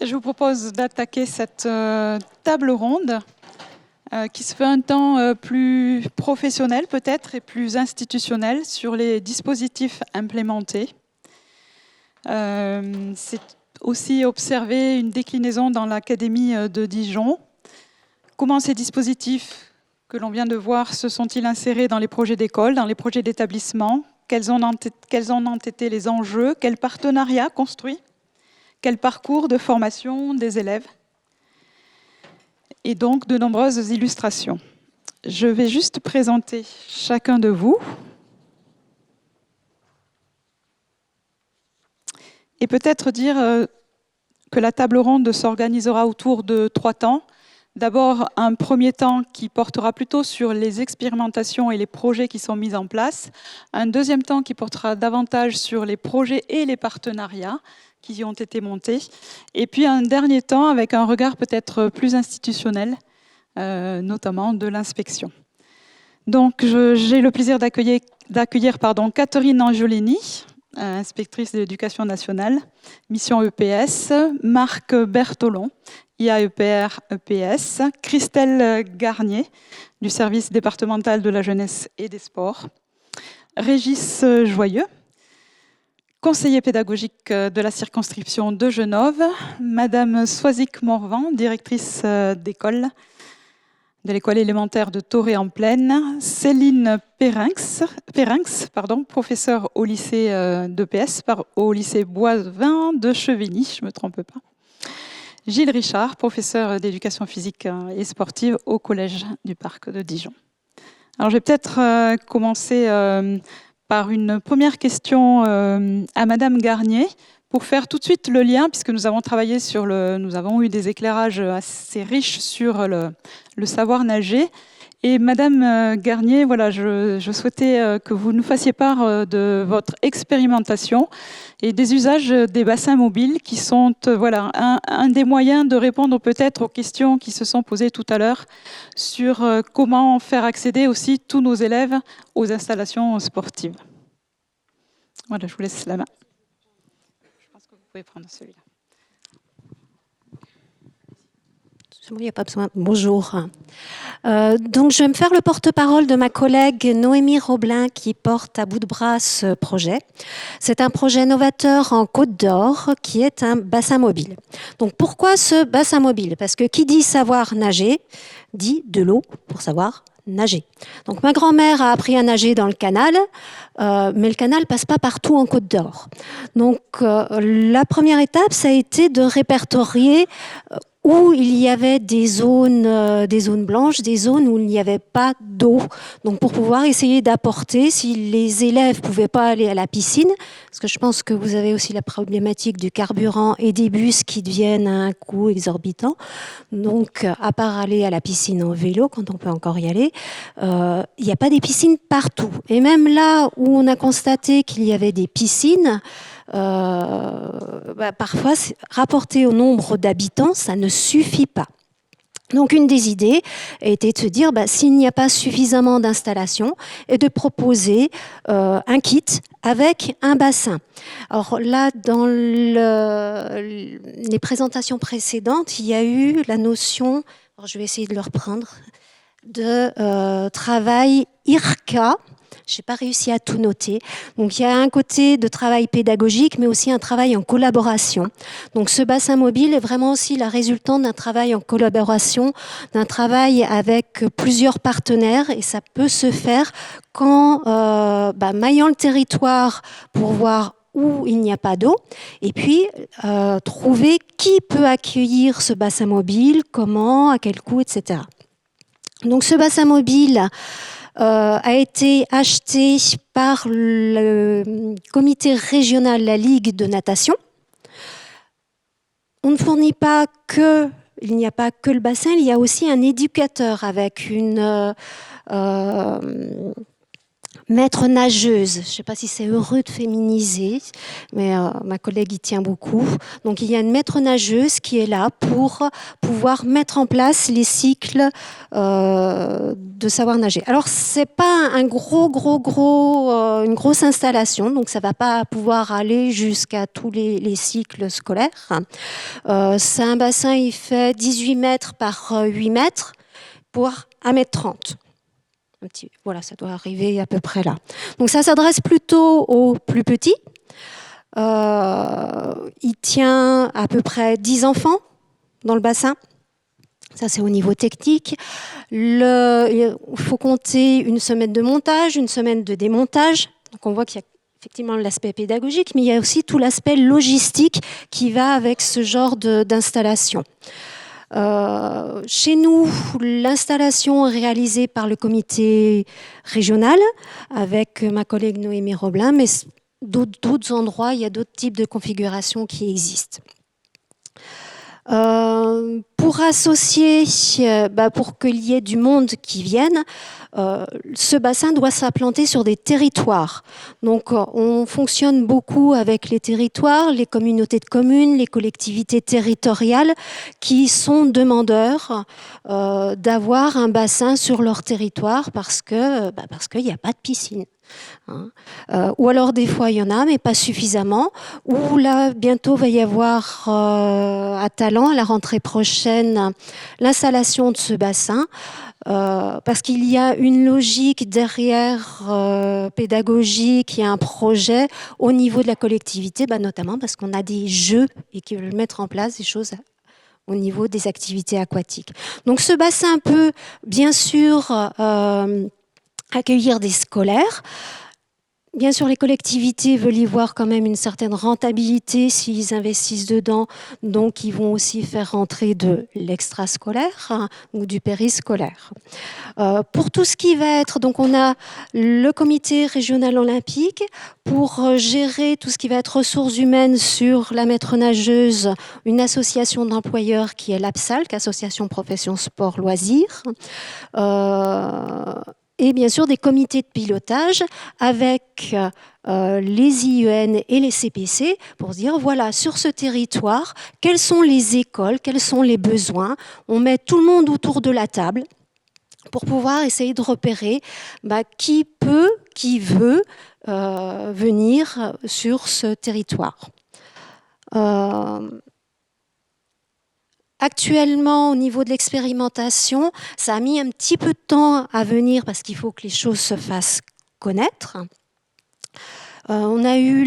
Je vous propose d'attaquer cette table ronde qui se fait un temps plus professionnel peut-être et plus institutionnel sur les dispositifs implémentés. C'est aussi observé une déclinaison dans l'Académie de Dijon. Comment ces dispositifs que l'on vient de voir se sont-ils insérés dans les projets d'école, dans les projets d'établissement? Quels en ont été les enjeux? Quels partenariats construits? Quel parcours de formation des élèves? Et donc de nombreuses illustrations. Je vais juste présenter chacun de vous. Et peut-être dire que la table ronde s'organisera autour de 3 temps. D'abord, un premier temps qui portera plutôt sur les expérimentations et les projets qui sont mis en place. Un deuxième temps qui portera davantage sur les projets et les partenariats qui y ont été montés. Et puis un dernier temps avec un regard peut-être plus institutionnel, notamment de l'inspection. Donc j'ai le plaisir d'accueillir Catherine Angiolini, inspectrice de l'éducation nationale, mission EPS, Marc Bertolon, IAEPR EPS, Christelle Garnier, du service départemental de la jeunesse et des sports, Régis Joyeux, conseiller pédagogique de la circonscription de Genove, Madame Soisic Morvan, directrice d'école, de l'école élémentaire de Toré-en-Plaine, Céline Périnx, professeure au lycée d'EPS, au lycée Boivin de Chevigny, je ne me trompe pas. Gilles Richard, professeur d'éducation physique et sportive au Collège du Parc de Dijon. Alors je vais peut-être commencer par une première question à Madame Garnier, pour faire tout de suite le lien, puisque nous avons travaillé nous avons eu des éclairages assez riches sur le savoir nager. Et Madame Garnier, voilà, je souhaitais que vous nous fassiez part de votre expérimentation et des usages des bassins mobiles qui sont voilà, un des moyens de répondre peut-être aux questions qui se sont posées tout à l'heure sur comment faire accéder aussi tous nos élèves aux installations sportives. Voilà, je vous laisse la main. Vous pouvez prendre celui-là. Il n'y a pas besoin. Bonjour. Donc, je vais me faire le porte-parole de ma collègue Noémie Roblin qui porte à bout de bras ce projet. C'est un projet novateur en Côte d'Or qui est un bassin mobile. Donc, pourquoi ce bassin mobile? Parce que qui dit savoir nager dit de l'eau pour savoir nager. Donc ma grand-mère a appris à nager dans le canal, mais le canal passe pas partout en Côte d'Or. Donc la première étape, ça a été de répertorier où il y avait des zones blanches, des zones où il n'y avait pas d'eau. Donc pour pouvoir essayer d'apporter, si les élèves pouvaient pas aller à la piscine, parce que je pense que vous avez aussi la problématique du carburant et des bus qui deviennent à un coût exorbitant. Donc à part aller à la piscine en vélo, quand on peut encore y aller, il n'y a pas des piscines partout. Et même là où on a constaté qu'il y avait des piscines, parfois, rapporté au nombre d'habitants, ça ne suffit pas. Donc une des idées était de se dire, s'il n'y a pas suffisamment d'installations, et de proposer un kit avec un bassin. Alors là, dans les présentations précédentes, il y a eu la notion, alors je vais essayer de le reprendre, de travail IRCA. Je n'ai pas réussi à tout noter. Donc il y a un côté de travail pédagogique, mais aussi un travail en collaboration. Donc ce bassin mobile est vraiment aussi la résultante d'un travail en collaboration, d'un travail avec plusieurs partenaires, et ça peut se faire quand maillant le territoire pour voir où il n'y a pas d'eau, et puis trouver qui peut accueillir ce bassin mobile, comment, à quel coût, etc. Donc ce bassin mobile a été acheté par le comité régional, la Ligue de natation. On ne fournit pas que, il n'y a pas que le bassin, il y a aussi un éducateur avec une maître nageuse. Je ne sais pas si c'est heureux de féminiser, mais ma collègue y tient beaucoup. Donc il y a une maître nageuse qui est là pour pouvoir mettre en place les cycles de savoir nager. Alors c'est pas une grosse installation, donc ça va pas pouvoir aller jusqu'à tous les cycles scolaires. C'est un bassin, il fait 18 mètres par 8 mètres pour 1,30 m. Voilà, ça doit arriver à peu près là. Donc ça s'adresse plutôt aux plus petits. Il tient à peu près 10 enfants dans le bassin. Ça, c'est au niveau technique. Il faut compter une semaine de montage, une semaine de démontage. Donc on voit qu'il y a effectivement l'aspect pédagogique, mais il y a aussi tout l'aspect logistique qui va avec ce genre d'installation. Chez nous, l'installation est réalisée par le comité régional avec ma collègue Noémie Roblin, mais d'autres endroits, il y a d'autres types de configurations qui existent. Pour associer, pour qu'il y ait du monde qui vienne, ce bassin doit s'implanter sur des territoires. Donc on fonctionne beaucoup avec les territoires, les communautés de communes, les collectivités territoriales qui sont demandeurs d'avoir un bassin sur leur territoire parce qu'il n'y a pas de piscine. Ou alors des fois il y en a mais pas suffisamment, ou là bientôt va y avoir à Talent à la rentrée prochaine l'installation de ce bassin parce qu'il y a une logique derrière pédagogique, il y a un projet au niveau de la collectivité, notamment parce qu'on a des jeux et qu'ils veulent mettre en place des choses au niveau des activités aquatiques. Donc ce bassin peut bien sûr accueillir des scolaires. Bien sûr, les collectivités veulent y voir quand même une certaine rentabilité s'ils investissent dedans, donc ils vont aussi faire rentrer de l'extrascolaire ou du périscolaire. Pour tout ce qui va être, donc on a le comité régional olympique pour gérer tout ce qui va être ressources humaines sur la maître nageuse, une association d'employeurs qui est l'APSALC, Association Profession Sport Loisirs. Et bien sûr des comités de pilotage avec les IUN et les CPC pour dire voilà, sur ce territoire, quelles sont les écoles, quels sont les besoins. On met tout le monde autour de la table pour pouvoir essayer de repérer qui peut, qui veut venir sur ce territoire. Actuellement, au niveau de l'expérimentation, ça a mis un petit peu de temps à venir parce qu'il faut que les choses se fassent connaître. On a eu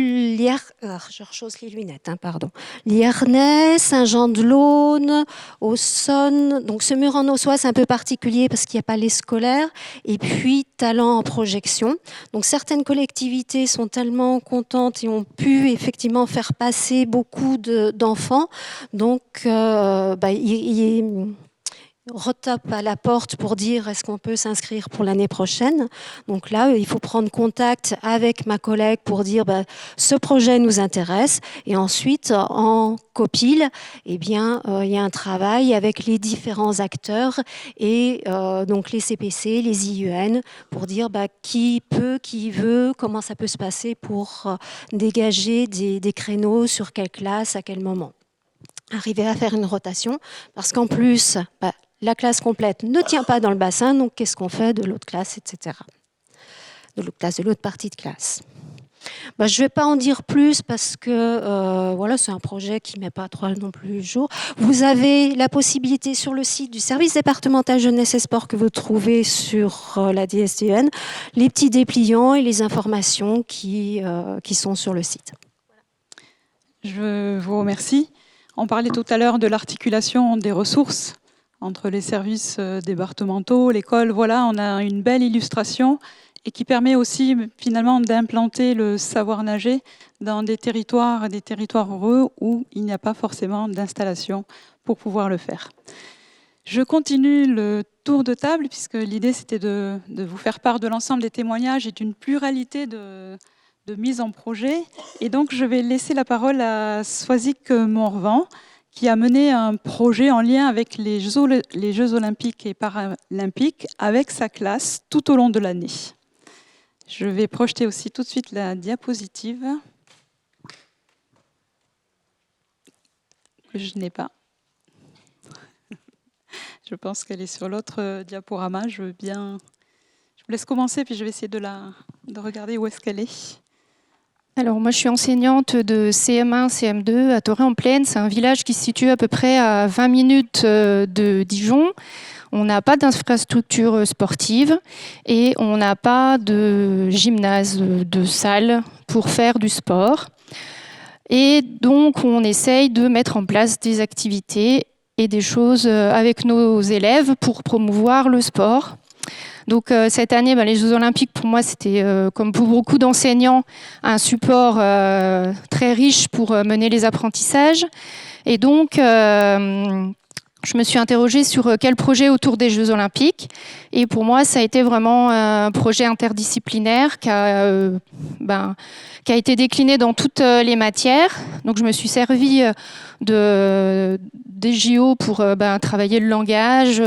l'Yernais, Saint-Jean-de-Laune, Auxonne. Donc ce mur en Auxois, c'est un peu particulier parce qu'il n'y a pas les scolaires. Et puis Talent en projection. Donc certaines collectivités sont tellement contentes et ont pu effectivement faire passer beaucoup d'enfants. Donc retape à la porte pour dire est-ce qu'on peut s'inscrire pour l'année prochaine. Donc là, il faut prendre contact avec ma collègue pour dire ce projet nous intéresse. Et ensuite, en copile, il y a un travail avec les différents acteurs et donc les CPC, les IUN pour dire qui peut, qui veut, comment ça peut se passer pour dégager des créneaux sur quelle classe, à quel moment. Arriver à faire une rotation parce qu'en plus, la classe complète ne tient pas dans le bassin, donc qu'est-ce qu'on fait de l'autre classe, etc. De l'autre partie de classe. Je ne vais pas en dire plus parce que c'est un projet qui ne met pas trop non plus jour. Vous avez la possibilité sur le site du service départemental jeunesse et sport que vous trouvez sur la DSDN, les petits dépliants et les informations qui sont sur le site. Je vous remercie. On parlait tout à l'heure de l'articulation des ressources entre les services départementaux, l'école. Voilà, on a une belle illustration et qui permet aussi finalement d'implanter le savoir nager dans des territoires ruraux où il n'y a pas forcément d'installation pour pouvoir le faire. Je continue le tour de table puisque l'idée c'était de vous faire part de l'ensemble des témoignages et d'une pluralité de mise en projet. Et donc je vais laisser la parole à Swazik Morvan, qui a mené un projet en lien avec les Jeux olympiques et paralympiques avec sa classe tout au long de l'année. Je vais projeter aussi tout de suite la diapositive que je n'ai pas. Je pense qu'elle est sur l'autre diaporama. Je vous laisse commencer, puis je vais essayer de regarder où est-ce qu'elle est. Alors moi je suis enseignante de CM1, CM2 à Torrey-en-Plaine. C'est un village qui se situe à peu près à 20 minutes de Dijon. On n'a pas d'infrastructure sportive et on n'a pas de gymnase, de salle pour faire du sport. Et donc on essaye de mettre en place des activités et des choses avec nos élèves pour promouvoir le sport. Donc cette année, les Jeux Olympiques, pour moi, c'était, comme pour beaucoup d'enseignants, un support très riche pour mener les apprentissages. Et donc, je me suis interrogée sur quel projet autour des Jeux Olympiques. Et pour moi, ça a été vraiment un projet interdisciplinaire qui a été décliné dans toutes les matières. Donc, je me suis servie des JO pour travailler le langage,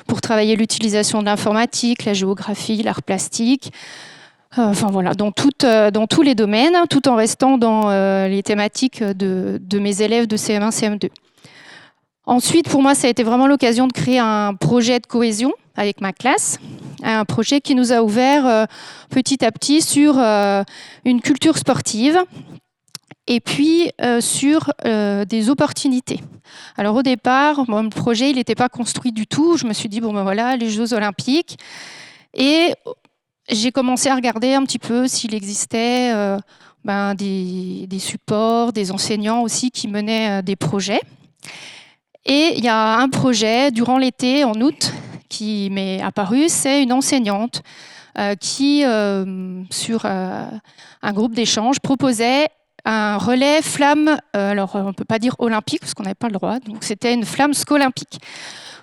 pour travailler l'utilisation de l'informatique, la géographie, l'art plastique. Dans tous les domaines, tout en restant dans les thématiques de mes élèves de CM1, CM2. Ensuite, pour moi, ça a été vraiment l'occasion de créer un projet de cohésion avec ma classe, un projet qui nous a ouvert petit à petit sur une culture sportive et puis sur des opportunités. Alors au départ, le projet il n'était pas construit du tout. Je me suis dit, les Jeux Olympiques. Et j'ai commencé à regarder un petit peu s'il existait des supports, des enseignants aussi qui menaient des projets. Et il y a un projet durant l'été, en août, qui m'est apparu, c'est une enseignante qui, sur un groupe d'échange, proposait un relais flamme, alors on ne peut pas dire olympique parce qu'on n'avait pas le droit, donc c'était une flamme scolympique.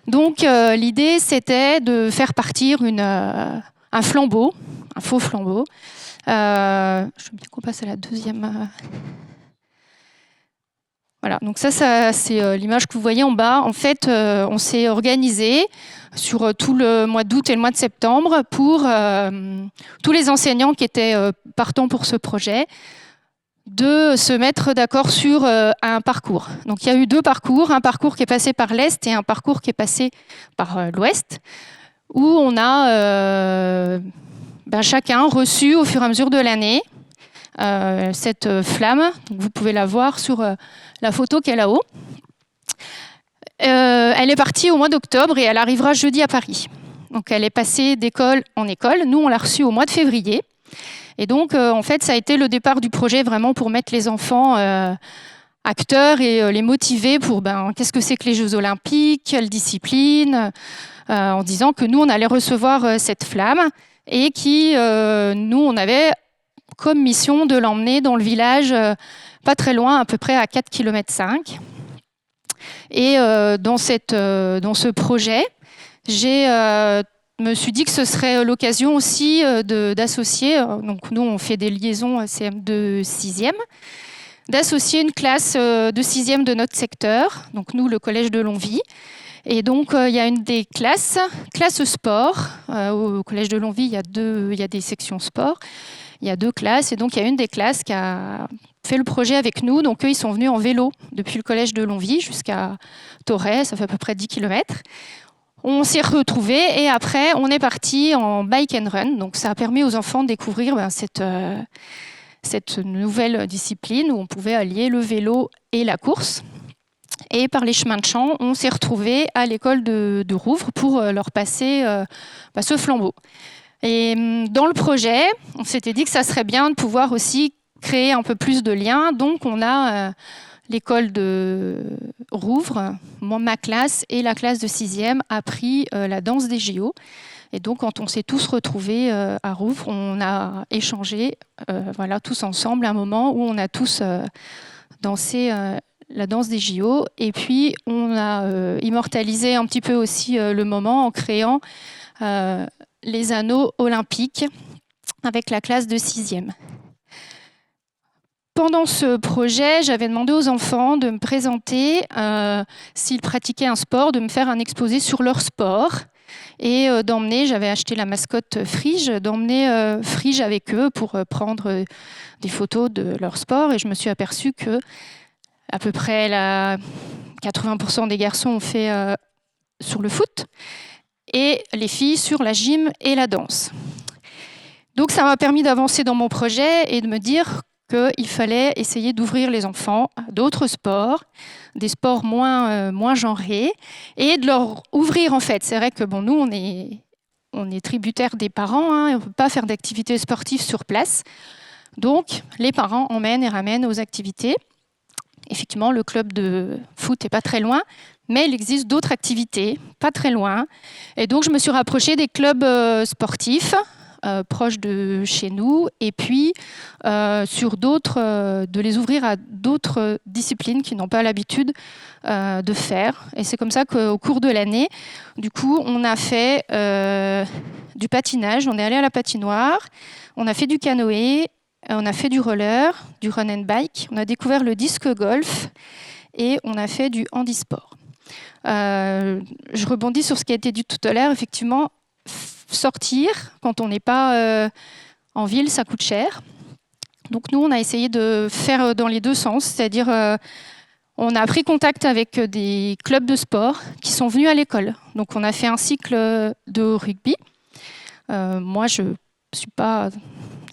Donc l'idée c'était de faire partir un flambeau, un faux flambeau. Je veux bien qu'on passe à la deuxième. Voilà, donc ça c'est l'image que vous voyez en bas. En fait, on s'est organisé sur tout le mois d'août et le mois de septembre pour tous les enseignants qui étaient partants pour ce projet, de se mettre d'accord sur un parcours. Donc il y a eu deux parcours, un parcours qui est passé par l'Est et un parcours qui est passé par l'Ouest, où on a chacun reçu au fur et à mesure de l'année cette flamme. Donc, vous pouvez la voir sur la photo qui est là-haut. Elle est partie au mois d'octobre et elle arrivera jeudi à Paris. Donc elle est passée d'école en école. Nous, on l'a reçue au mois de février. Et donc, en fait, ça a été le départ du projet vraiment pour mettre les enfants acteurs et les motiver pour qu'est-ce que c'est que les Jeux Olympiques, quelle discipline, en disant que nous, on allait recevoir cette flamme et nous, on avait comme mission de l'emmener dans le village, pas très loin, à peu près à 4,5 km. Et dans ce projet, me suis dit que ce serait l'occasion aussi d'associer, donc nous on fait des liaisons CM2 6e, d'associer une classe de 6e de notre secteur, donc nous le collège de Longwy. Et donc il y a une des classe sport, au collège de Longwy il y a des sections sport, il y a 2 classes et donc il y a une des classes qui a fait le projet avec nous, donc eux ils sont venus en vélo depuis le collège de Longwy jusqu'à Torrey, ça fait à peu près 10 km. On s'est retrouvés et après, on est parti en bike and run. Donc, ça a permis aux enfants de découvrir cette nouvelle discipline où on pouvait allier le vélo et la course. Et par les chemins de champ, on s'est retrouvés à l'école de Rouvres pour leur passer ce flambeau. Et dans le projet, on s'était dit que ça serait bien de pouvoir aussi créer un peu plus de liens. Donc, on a l'école de Rouvres, ma classe et la classe de 6e a pris la danse des JO. Et donc, quand on s'est tous retrouvés à Rouvres, on a échangé tous ensemble un moment où on a tous dansé la danse des JO. Et puis, on a immortalisé un petit peu aussi le moment en créant les anneaux olympiques avec la classe de 6e. Pendant ce projet, j'avais demandé aux enfants de me présenter, s'ils pratiquaient un sport, de me faire un exposé sur leur sport. et d'emmener, j'avais acheté la mascotte Frige, d'emmener Frige avec eux pour prendre des photos de leur sport. Et je me suis aperçue que à peu près 80% des garçons ont fait sur le foot et les filles sur la gym et la danse. Donc ça m'a permis d'avancer dans mon projet et de me dire qu'il fallait essayer d'ouvrir les enfants à d'autres sports, des sports moins genrés, et de leur ouvrir en fait. C'est vrai que bon, nous, on est tributaires des parents, hein, on ne peut pas faire d'activités sportives sur place. Donc les parents emmènent et ramènent aux activités. Effectivement, le club de foot n'est pas très loin, mais il existe d'autres activités pas très loin. Et donc je me suis rapprochée des clubs sportifs, proches de chez nous, et puis de les ouvrir à d'autres disciplines qui n'ont pas l'habitude de faire. Et c'est comme ça qu'au cours de l'année, du coup, on a fait du patinage, on est allé à la patinoire, on a fait du canoë, on a fait du roller, du run and bike, on a découvert le disque golf et on a fait du handisport. Je rebondis sur ce qui a été dit tout à l'heure, effectivement, sortir quand on n'est pas en ville, ça coûte cher. Donc nous, on a essayé de faire dans les deux sens, c'est-à-dire on a pris contact avec des clubs de sport qui sont venus à l'école. Donc on a fait un cycle de rugby. Moi,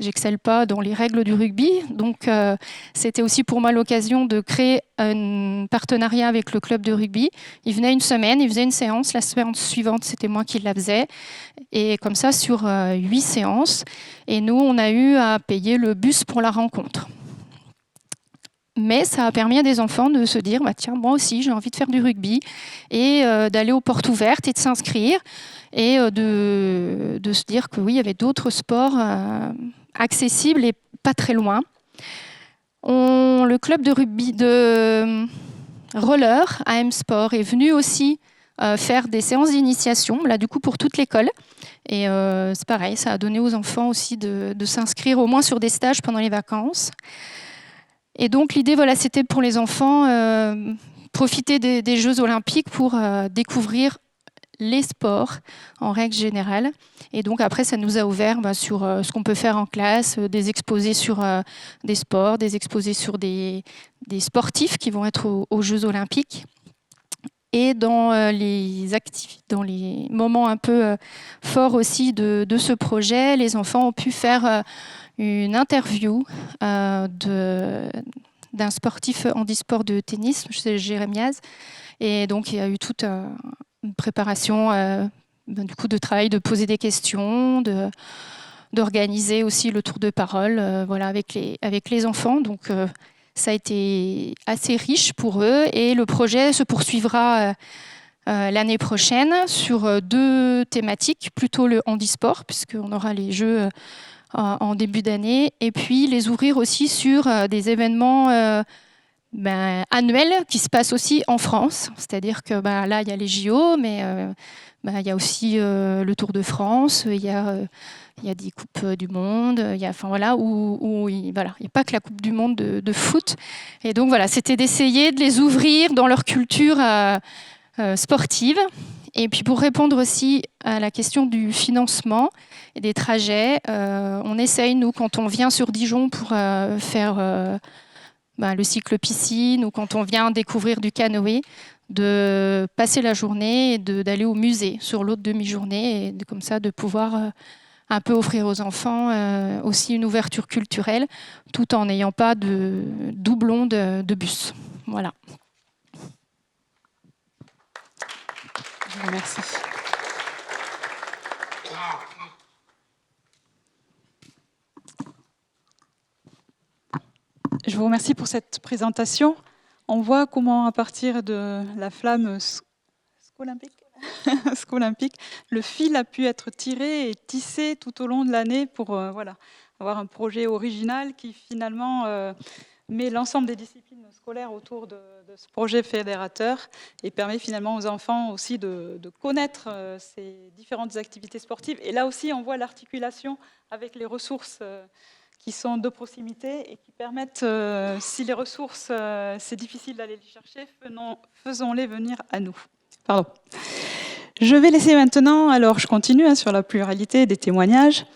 j'excelle pas dans les règles du rugby, donc c'était aussi pour moi l'occasion de créer un partenariat avec le club de rugby. Ils venaient une semaine, ils faisaient une séance, la semaine suivante c'était moi qui la faisais, et comme ça sur 8 séances, et nous on a eu à payer le bus pour la rencontre. Mais ça a permis à des enfants de se dire tiens, moi aussi j'ai envie de faire du rugby, et d'aller aux portes ouvertes et de s'inscrire, et de se dire que oui, il y avait d'autres sports accessible et pas très loin. Le club de rugby de roller AM Sport est venu aussi faire des séances d'initiation, là du coup pour toute l'école. Et c'est pareil, ça a donné aux enfants aussi de s'inscrire au moins sur des stages pendant les vacances. Et donc l'idée, c'était pour les enfants, profiter des Jeux Olympiques pour découvrir les sports en règle générale. Et donc après, ça nous a ouvert sur ce qu'on peut faire en classe, des exposés sur des sports, des exposés sur des sportifs qui vont être aux Jeux Olympiques. Et dans les moments un peu forts aussi de ce projet, les enfants ont pu faire une interview d'un sportif handisport de tennis, c'est Jérémiaz. Et donc il y a eu toute une préparation du coup de travail, de poser des questions, d'organiser aussi le tour de parole avec les enfants. Donc ça a été assez riche pour eux, et le projet se poursuivra l'année prochaine sur 2 thématiques, plutôt le handisport, puisqu'on aura les Jeux en début d'année, et puis les ouvrir aussi sur des événements annuels qui se passent aussi en France. C'est-à-dire que là, il y a les JO, mais il y a aussi le Tour de France, il y a des Coupes du Monde, il y a pas que la Coupe du Monde de foot. Et donc c'était d'essayer de les ouvrir dans leur culture sportive. Et puis pour répondre aussi à la question du financement et des trajets, on essaye, nous, quand on vient sur Dijon pour faire le cycle piscine, ou quand on vient découvrir du canoë, de passer la journée et d'aller au musée sur l'autre demi-journée, et comme ça de pouvoir un peu offrir aux enfants aussi une ouverture culturelle, tout en n'ayant pas de doublon de bus. Voilà. Je vous remercie. Je vous remercie pour cette présentation. On voit comment, à partir de la flamme Scolympique, le fil a pu être tiré et tissé tout au long de l'année pour avoir un projet original qui finalement met l'ensemble des disciplines scolaires autour de ce projet fédérateur, et permet finalement aux enfants aussi de connaître ces différentes activités sportives. Et là aussi, on voit l'articulation avec les ressources qui sont de proximité et qui permettent, si les ressources, c'est difficile d'aller les chercher, faisons-les venir à nous. Pardon. Je vais laisser maintenant, alors je continue sur la pluralité des témoignages,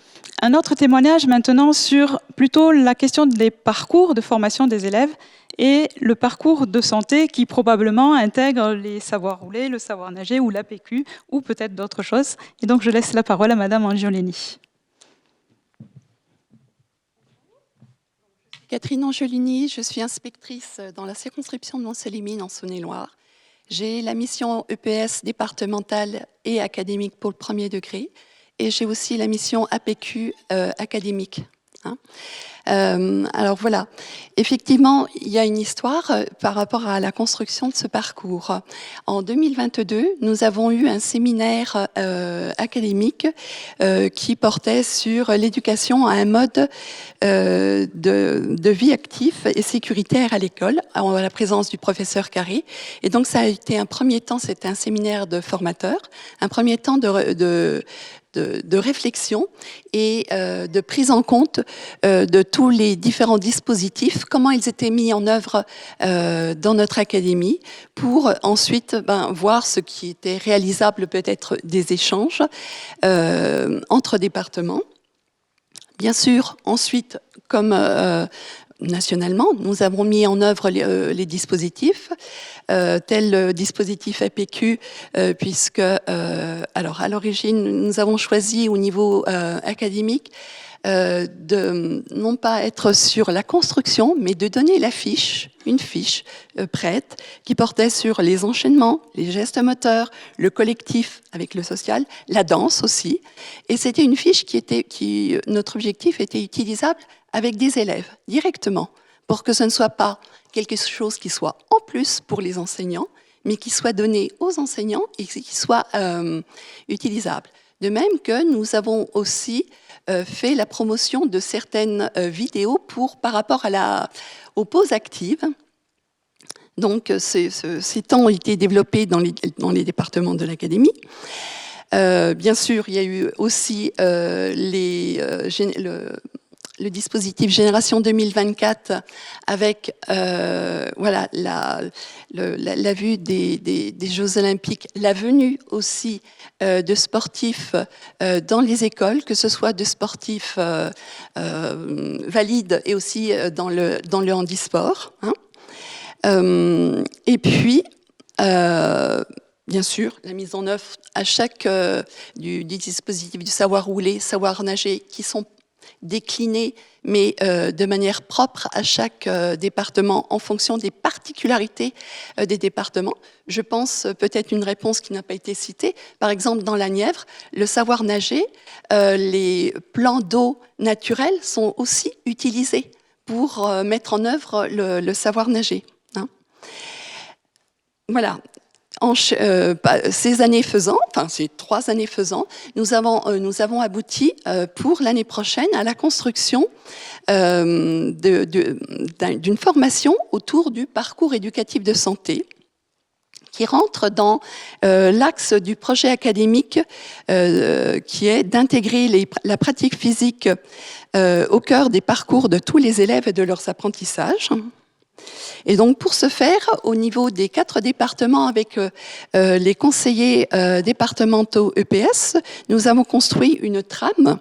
un autre témoignage maintenant sur plutôt la question des parcours de formation des élèves et le parcours de santé qui probablement intègre les savoirs rouler, le savoir nager ou l'APQ ou peut-être d'autres choses. Et donc je laisse la parole à Madame Angiolini. Catherine Angiolini, je suis inspectrice dans la circonscription de Montsélimine en Saône-et-Loire. J'ai la mission EPS départementale et académique pour le premier degré et j'ai aussi la mission APQ académique. Alors voilà, effectivement, il y a une histoire par rapport à la construction de ce parcours. En 2022, nous avons eu un séminaire académique qui portait sur l'éducation à un mode de vie actif et sécuritaire à l'école, en la présence du professeur Carré. Et donc ça a été un premier temps, c'était un séminaire de formateurs, un premier temps de réflexion et de prise en compte de tous les différents dispositifs, comment ils étaient mis en œuvre dans notre académie, pour ensuite voir ce qui était réalisable, peut-être des échanges entre départements. Bien sûr, ensuite, comme nationalement, nous avons mis en œuvre les dispositifs, tel le dispositif APQ, puisque, alors à l'origine, nous avons choisi au niveau académique de non pas être sur la construction, mais de donner une fiche prête qui portait sur les enchaînements, les gestes moteurs, le collectif avec le social, la danse aussi. Et c'était une fiche notre objectif était utilisable avec des élèves directement, pour que ce ne soit pas quelque chose qui soit en plus pour les enseignants, mais qui soit donné aux enseignants et qui soit utilisable. De même que nous avons aussi fait la promotion de certaines vidéos par rapport aux pauses actives. Donc, ces temps ont été développés dans les départements de l'académie. Bien sûr, il y a eu aussi le dispositif Génération 2024 avec voilà, la vue des Jeux Olympiques, la venue aussi de sportifs dans les écoles, que ce soit de sportifs valides et aussi dans le handisport. Et puis, bien sûr, la mise en œuvre à chaque du dispositif du savoir rouler, savoir nager, qui sont déclinés, mais de manière propre à chaque département en fonction des particularités des départements. Je pense peut-être une réponse qui n'a pas été citée. Par exemple, dans la Nièvre, le savoir nager, les plans d'eau naturels sont aussi utilisés pour mettre en œuvre le savoir nager. Voilà. Ces années faisant, enfin ces 3 années faisant, nous avons abouti pour l'année prochaine à la construction d'une formation autour du parcours éducatif de santé, qui rentre dans l'axe du projet académique qui est d'intégrer la pratique physique au cœur des parcours de tous les élèves et de leurs apprentissages. Et donc, pour ce faire, au niveau des 4 départements, avec les conseillers départementaux EPS, nous avons construit une trame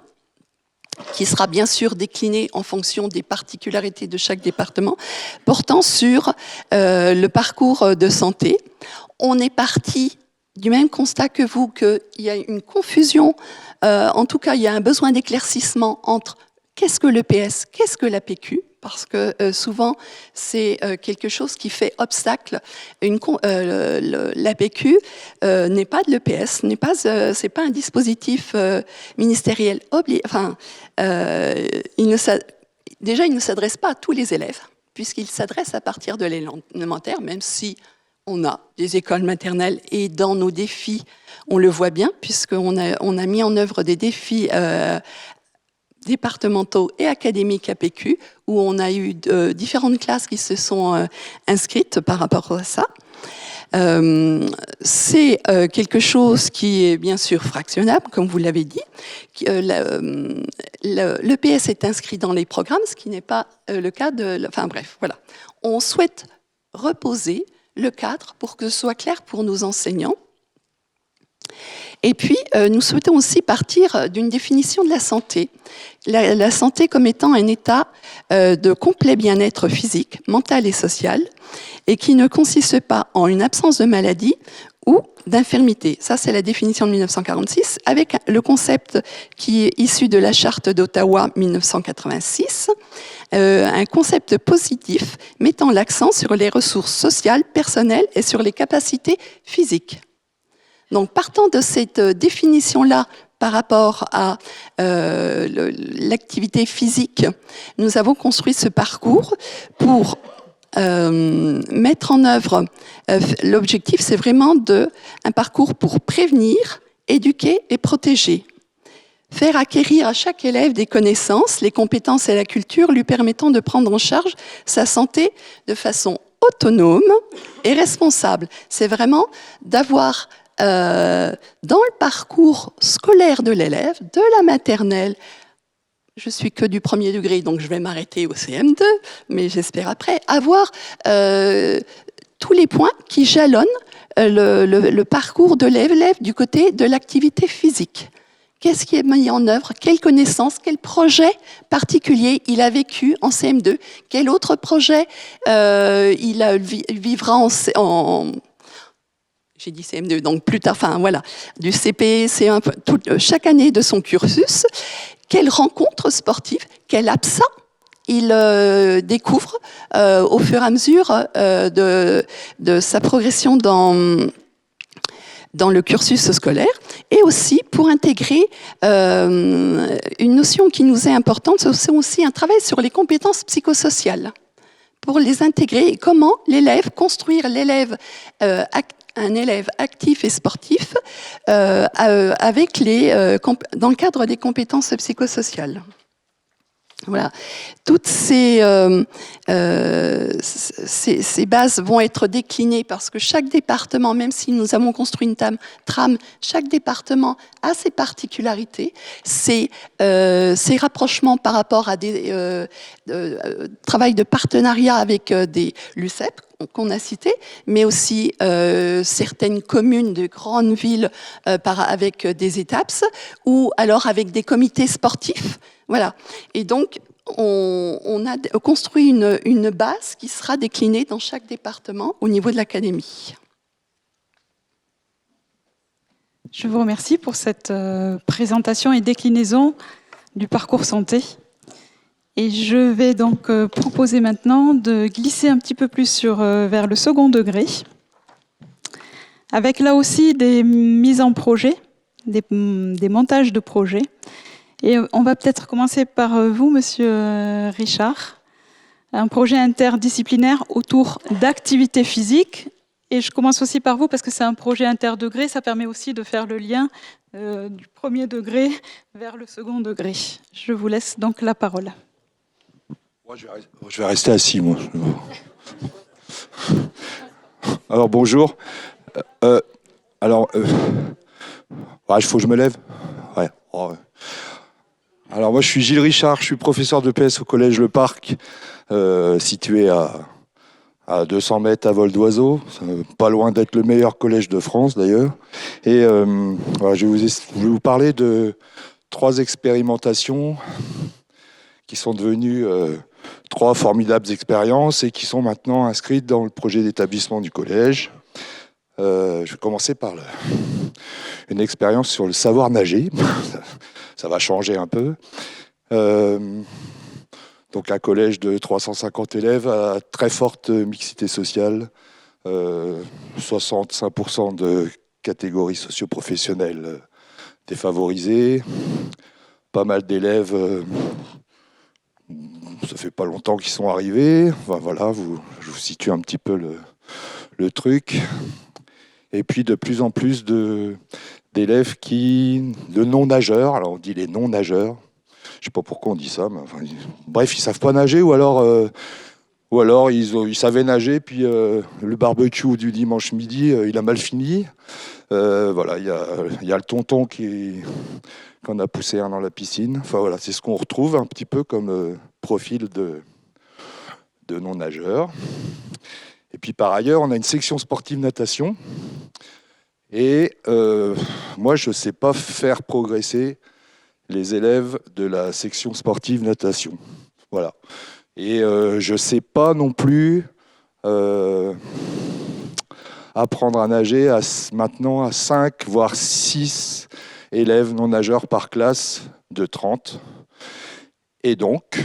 qui sera bien sûr déclinée en fonction des particularités de chaque département, portant sur le parcours de santé. On est parti du même constat que vous, qu'il y a une confusion, en tout cas, il y a un besoin d'éclaircissement entre qu'est-ce que l'EPS, qu'est-ce que l'APQ, parce que souvent, c'est quelque chose qui fait obstacle. L'APQ n'est pas de l'EPS, c'est pas un dispositif ministériel. Il ne s'adresse pas à tous les élèves, puisqu'il s'adresse à partir de l'élémentaire, même si on a des écoles maternelles et dans nos défis, on le voit bien, puisqu'on a mis en œuvre des défis départementaux et académiques APQ, où on a eu différentes classes qui se sont inscrites par rapport à ça. C'est quelque chose qui est bien sûr fractionnable, comme vous l'avez dit. L'EPS est inscrit dans les programmes, ce qui n'est pas le cas de... Enfin bref, voilà. On souhaite reposer le cadre pour que ce soit clair pour nos enseignants. Et puis, nous souhaitons aussi partir d'une définition de la santé. La santé comme étant un état de complet bien-être physique, mental et social, et qui ne consiste pas en une absence de maladie ou d'infirmité. Ça, c'est la définition de 1946, avec le concept qui est issu de la Charte d'Ottawa 1986, un concept positif mettant l'accent sur les ressources sociales, personnelles et sur les capacités physiques. Donc, partant de cette définition-là par rapport à l'activité physique, nous avons construit ce parcours pour mettre en œuvre, l'objectif, c'est vraiment un parcours pour prévenir, éduquer et protéger. Faire acquérir à chaque élève des connaissances, les compétences et la culture lui permettant de prendre en charge sa santé de façon autonome et responsable. C'est vraiment d'avoir dans le parcours scolaire de l'élève, de la maternelle, je suis que du premier degré, donc je vais m'arrêter au CM2, mais j'espère après, avoir tous les points qui jalonnent le parcours de l'élève du côté de l'activité physique. Qu'est-ce qui est mis en œuvre? Quelles connaissances? Quel projet particulier il a vécu en CM2? Quel autre projet il vivra en j'ai dit CM2, donc plus tard, enfin voilà, du CP, C1, chaque année de son cursus? Quelles rencontres sportives? Quel absent il découvre au fur et à mesure de sa progression dans le cursus scolaire, et aussi pour intégrer une notion qui nous est importante, c'est aussi un travail sur les compétences psychosociales, pour les intégrer et comment construire un élève actif et sportif avec dans le cadre des compétences psychosociales. Voilà. Toutes ces bases vont être déclinées parce que chaque département, même si nous avons construit une trame, chaque département a ses particularités, ses rapprochements par rapport à des travail de partenariat avec l'UCEP qu'on a cité, mais aussi certaines communes de grandes villes avec des ETAPS, ou alors avec des comités sportifs. Voilà. Et donc, on a construit une base qui sera déclinée dans chaque département au niveau de l'académie. Je vous remercie pour cette présentation et déclinaison du parcours santé. Et je vais donc proposer maintenant de glisser un petit peu plus vers le second degré, avec là aussi des mises en projet, des montages de projets. Et on va peut-être commencer par vous, Monsieur Richard, un projet interdisciplinaire autour d'activités physiques. Et je commence aussi par vous parce que c'est un projet interdegré, ça permet aussi de faire le lien du premier degré vers le second degré. Je vous laisse donc la parole. Moi, je vais rester assis, moi. Alors, bonjour. Il faut que je me lève. Ouais. Oh, ouais. Alors, moi, je suis Gilles Richard, je suis professeur de PS au collège Le Parc, situé à 200 mètres à vol d'oiseau, pas loin d'être le meilleur collège de France, d'ailleurs. Et je vais vous parler de 3 expérimentations qui sont devenues 3 formidables expériences et qui sont maintenant inscrites dans le projet d'établissement du collège. Je vais commencer par une expérience sur le savoir nager. Ça va changer un peu. Donc un collège de 350 élèves à très forte mixité sociale, 65% de catégories socio-professionnelles défavorisées, pas mal d'élèves, ça fait pas longtemps qu'ils sont arrivés. Enfin, voilà, je vous situe un petit peu le truc. Et puis de plus en plus d'élèves de non-nageurs, alors on dit les non-nageurs, je sais pas pourquoi on dit ça, mais enfin, bref, ils savent pas nager, ou alors ils savaient nager, puis le barbecue du dimanche midi, il a mal fini. Voilà, il y a le tonton qu'on a poussé dans la piscine. Enfin voilà, c'est ce qu'on retrouve un petit peu comme profil de non-nageurs. Et puis par ailleurs, on a une section sportive natation. Et moi, je ne sais pas faire progresser les élèves de la section sportive natation. Voilà. Et je ne sais pas non plus apprendre à nager maintenant à 5, voire 6 élèves non nageurs par classe de 30. Et donc,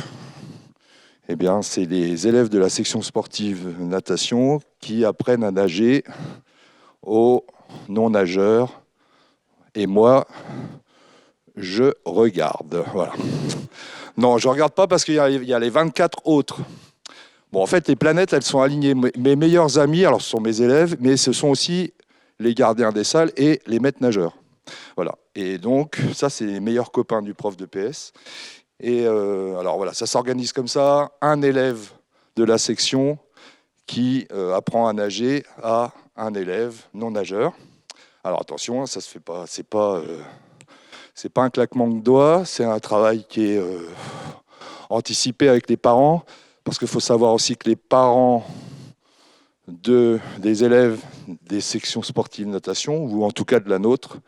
eh bien, c'est les élèves de la section sportive natation qui apprennent à nager aux non-nageurs. Et moi, je regarde. Voilà. Non, je ne regarde pas parce qu'il y a les 24 autres. Bon, en fait, les planètes, elles sont alignées. Mes meilleurs amis, alors ce sont mes élèves, mais ce sont aussi les gardiens des salles et les maîtres nageurs. Voilà. Et donc, ça, c'est les meilleurs copains du prof de PS. Et alors voilà, ça s'organise comme ça. Un élève de la section qui apprend à nager à un élève non nageur. Alors attention, ça se fait pas. C'est pas un claquement de doigts. C'est un travail qui est anticipé avec les parents, parce qu'il faut savoir aussi que les parents des élèves des sections sportives natation, ou en tout cas de la nôtre,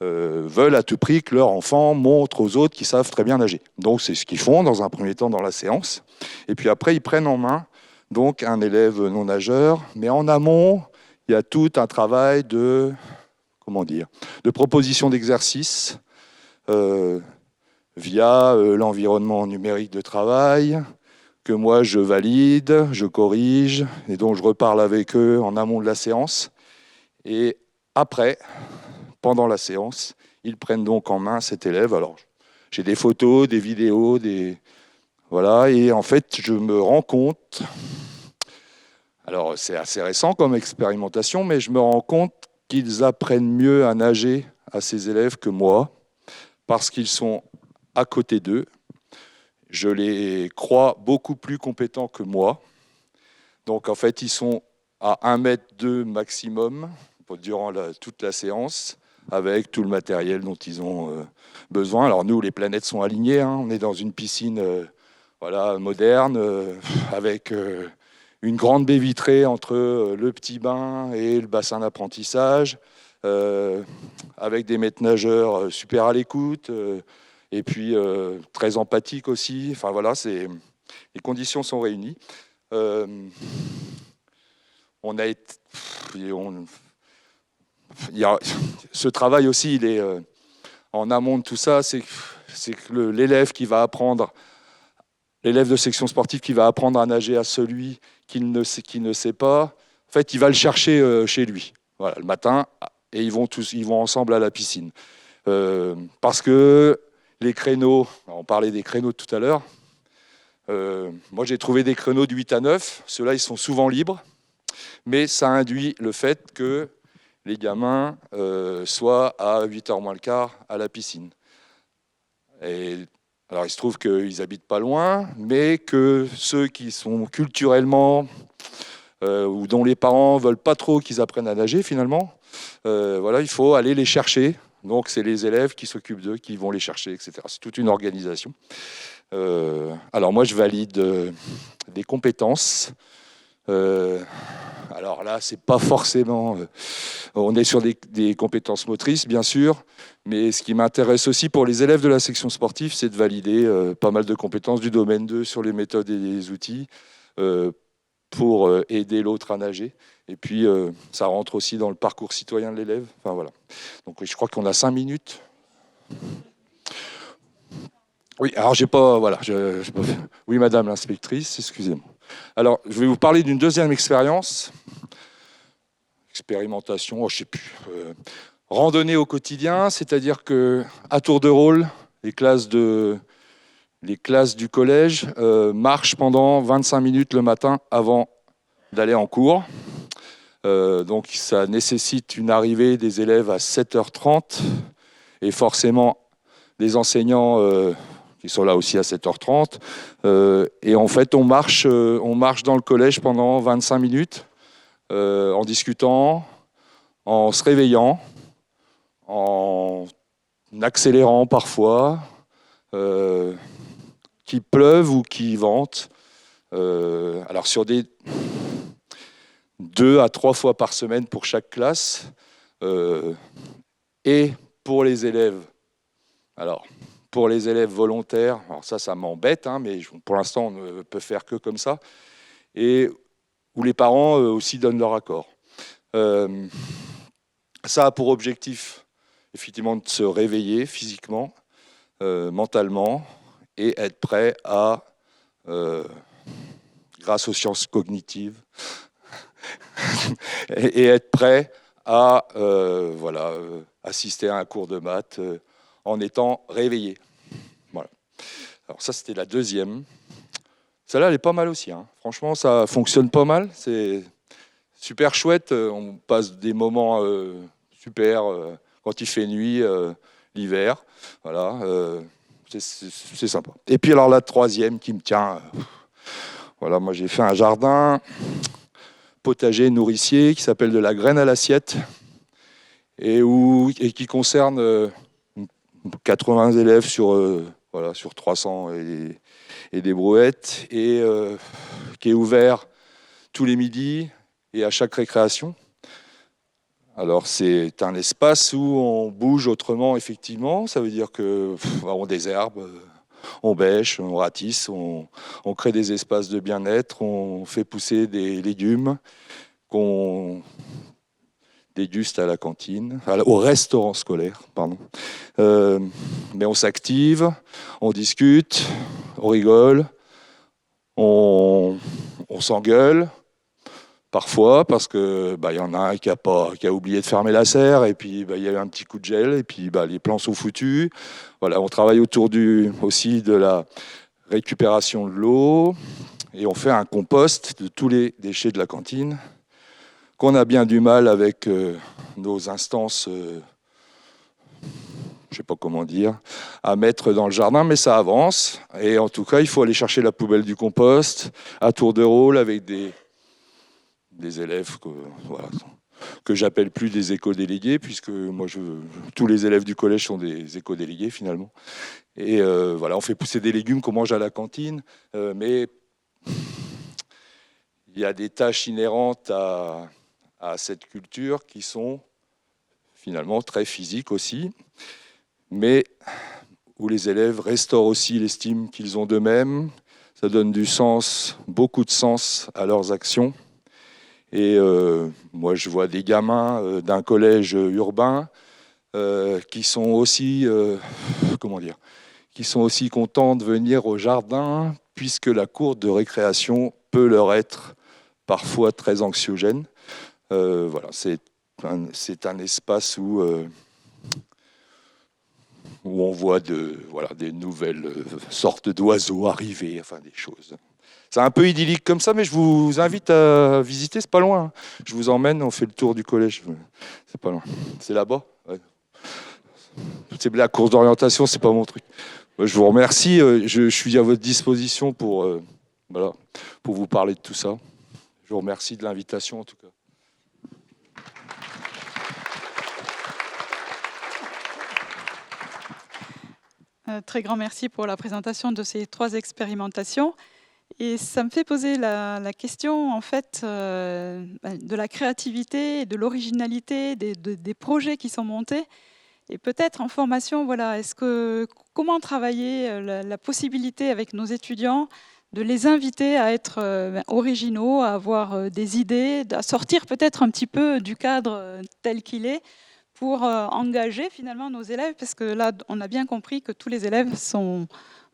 veulent à tout prix que leur enfant montre aux autres qu'ils savent très bien nager. Donc c'est ce qu'ils font dans un premier temps dans la séance. Et puis après, ils prennent en main donc un élève non nageur. Mais en amont, il y a tout un travail de proposition d'exercices via l'environnement numérique de travail, que moi je valide, je corrige, et donc je reparle avec eux en amont de la séance. Et après, pendant la séance, ils prennent donc en main cet élève. Alors, j'ai des photos, des vidéos, voilà, et en fait, je me rends compte, alors c'est assez récent comme expérimentation, mais je me rends compte qu'ils apprennent mieux à nager à ces élèves que moi, parce qu'ils sont à côté d'eux. Je les crois beaucoup plus compétents que moi. Donc, en fait, ils sont à 1,2 m maximum durant toute la séance, avec tout le matériel dont ils ont besoin. Alors nous, les planètes sont alignées, hein. On est dans une piscine moderne, avec une grande baie vitrée entre le petit bain et le bassin d'apprentissage, avec des maîtres nageurs super à l'écoute, et puis très empathiques aussi. Enfin voilà, les conditions sont réunies. Ce travail aussi, il est en amont de tout ça, c'est que l'élève de section sportive qui va apprendre à nager à celui qui ne sait pas, en fait, il va le chercher chez lui, voilà, le matin, et ils vont ensemble à la piscine. Parce que les créneaux, on parlait des créneaux tout à l'heure, moi j'ai trouvé des créneaux de 8 à 9, ceux-là ils sont souvent libres, mais ça induit le fait que les gamins soient à 8h moins le quart à la piscine. Et alors, il se trouve qu'ils n'habitent pas loin, mais que ceux qui sont culturellement ou dont les parents ne veulent pas trop qu'ils apprennent à nager, finalement, il faut aller les chercher. Donc, c'est les élèves qui s'occupent d'eux, qui vont les chercher, etc. C'est toute une organisation. Alors, moi, je valide des compétences. Alors là, c'est pas forcément... on est sur des compétences motrices, bien sûr, mais ce qui m'intéresse aussi pour les élèves de la section sportive, c'est de valider pas mal de compétences du domaine 2 sur les méthodes et les outils pour aider l'autre à nager. Et puis, ça rentre aussi dans le parcours citoyen de l'élève. Enfin, voilà. Donc, je crois qu'on a 5 minutes. Oui, alors j'ai pas... Voilà, oui, madame l'inspectrice, excusez-moi. Alors, je vais vous parler d'une deuxième expérimentation, je sais plus, randonnée au quotidien, c'est-à-dire que à tour de rôle, les classes du collège marchent pendant 25 minutes le matin avant d'aller en cours. Donc, ça nécessite une arrivée des élèves à 7h30 et forcément des enseignants qui sont là aussi à 7h30. Et en fait, on marche dans le collège pendant 25 minutes en discutant, en se réveillant, en accélérant parfois, qu'il pleuve ou qu'il vente. Alors sur 2 à 3 fois par semaine pour chaque classe. Et pour les élèves, alors pour les élèves volontaires, alors ça m'embête, hein, mais pour l'instant on ne peut faire que comme ça, et où les parents aussi donnent leur accord. Ça a pour objectif effectivement de se réveiller physiquement, mentalement, et être prêt à, grâce aux sciences cognitives, et être prêt à assister à un cours de maths en étant réveillé. Voilà. Alors ça, c'était la deuxième. Celle-là, elle est pas mal aussi, hein. Franchement, ça fonctionne pas mal. C'est super chouette. On passe des moments super quand il fait nuit, l'hiver. Voilà, c'est sympa. Et puis alors la troisième qui me tient. Voilà, moi j'ai fait un jardin potager nourricier qui s'appelle de la graine à l'assiette et qui concerne 80 élèves sur 300 et des brouettes, et qui est ouvert tous les midis et à chaque récréation. Alors c'est un espace où on bouge autrement, effectivement. Ça veut dire qu'on désherbe, on bêche, on ratisse, on crée des espaces de bien-être, on fait pousser des légumes qu'on déguste à la cantine, au restaurant scolaire, pardon. Mais on s'active, on discute, on rigole, on s'engueule parfois parce que y en a un qui a oublié de fermer la serre, et puis il y a eu un petit coup de gel, et puis les plans sont foutus. Voilà, on travaille autour aussi de la récupération de l'eau, et on fait un compost de tous les déchets de la cantine qu'on a bien du mal avec nos instances, je ne sais pas comment dire, à mettre dans le jardin, mais ça avance. Et en tout cas, il faut aller chercher la poubelle du compost à tour de rôle avec des élèves que j'appelle plus des éco-délégués, puisque moi, tous les élèves du collège sont des éco-délégués finalement. Et on fait pousser des légumes qu'on mange à la cantine, mais il y a des tâches inhérentes à cette culture qui sont finalement très physiques aussi, mais où les élèves restaurent aussi l'estime qu'ils ont d'eux-mêmes. Ça donne du sens, beaucoup de sens à leurs actions. Et moi, je vois des gamins d'un collège urbain qui sont aussi, contents de venir au jardin, puisque la cour de récréation peut leur être parfois très anxiogène. C'est un espace où on voit des nouvelles sortes d'oiseaux arriver, enfin des choses. C'est un peu idyllique comme ça, mais je vous invite à visiter, c'est pas loin. Je vous emmène, on fait le tour du collège. C'est pas loin. C'est là-bas. Ouais. C'est la course d'orientation, c'est pas mon truc. Je vous remercie. Je suis à votre disposition pour vous parler de tout ça. Je vous remercie de l'invitation en tout cas. Très grand merci pour la présentation de ces 3 expérimentations. Et ça me fait poser la question en fait de la créativité, de l'originalité des projets qui sont montés. Et peut-être en formation, comment travailler la possibilité avec nos étudiants de les inviter à être originaux, à avoir des idées, à sortir peut-être un petit peu du cadre tel qu'il est, pour engager finalement nos élèves, parce que là, on a bien compris que tous les élèves sont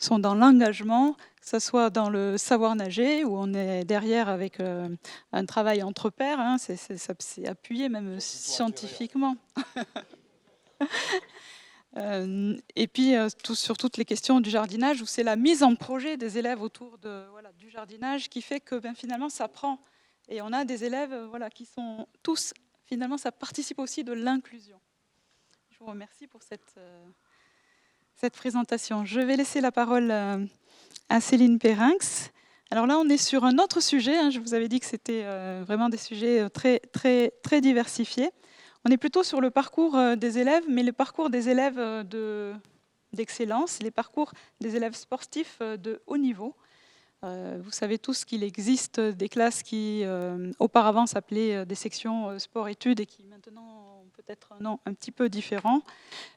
dans l'engagement, que ce soit dans le savoir nager, où on est derrière avec un travail entre pairs, hein, c'est appuyé même scientifiquement. Et puis sur toutes les questions du jardinage, où c'est la mise en projet des élèves autour du jardinage qui fait que finalement ça prend. Et on a des élèves qui sont tous, finalement ça participe aussi de l'inclusion. Je vous remercie pour cette présentation. Je vais laisser la parole à Céline Perrinx. Alors là, on est sur un autre sujet. Hein. Je vous avais dit que c'était vraiment des sujets très, très, très diversifiés. On est plutôt sur le parcours des élèves, mais le parcours des élèves d'excellence, les parcours des élèves sportifs de haut niveau. Vous savez tous qu'il existe des classes qui auparavant s'appelaient des sections sport-études et qui maintenant ont peut-être un nom un petit peu différent.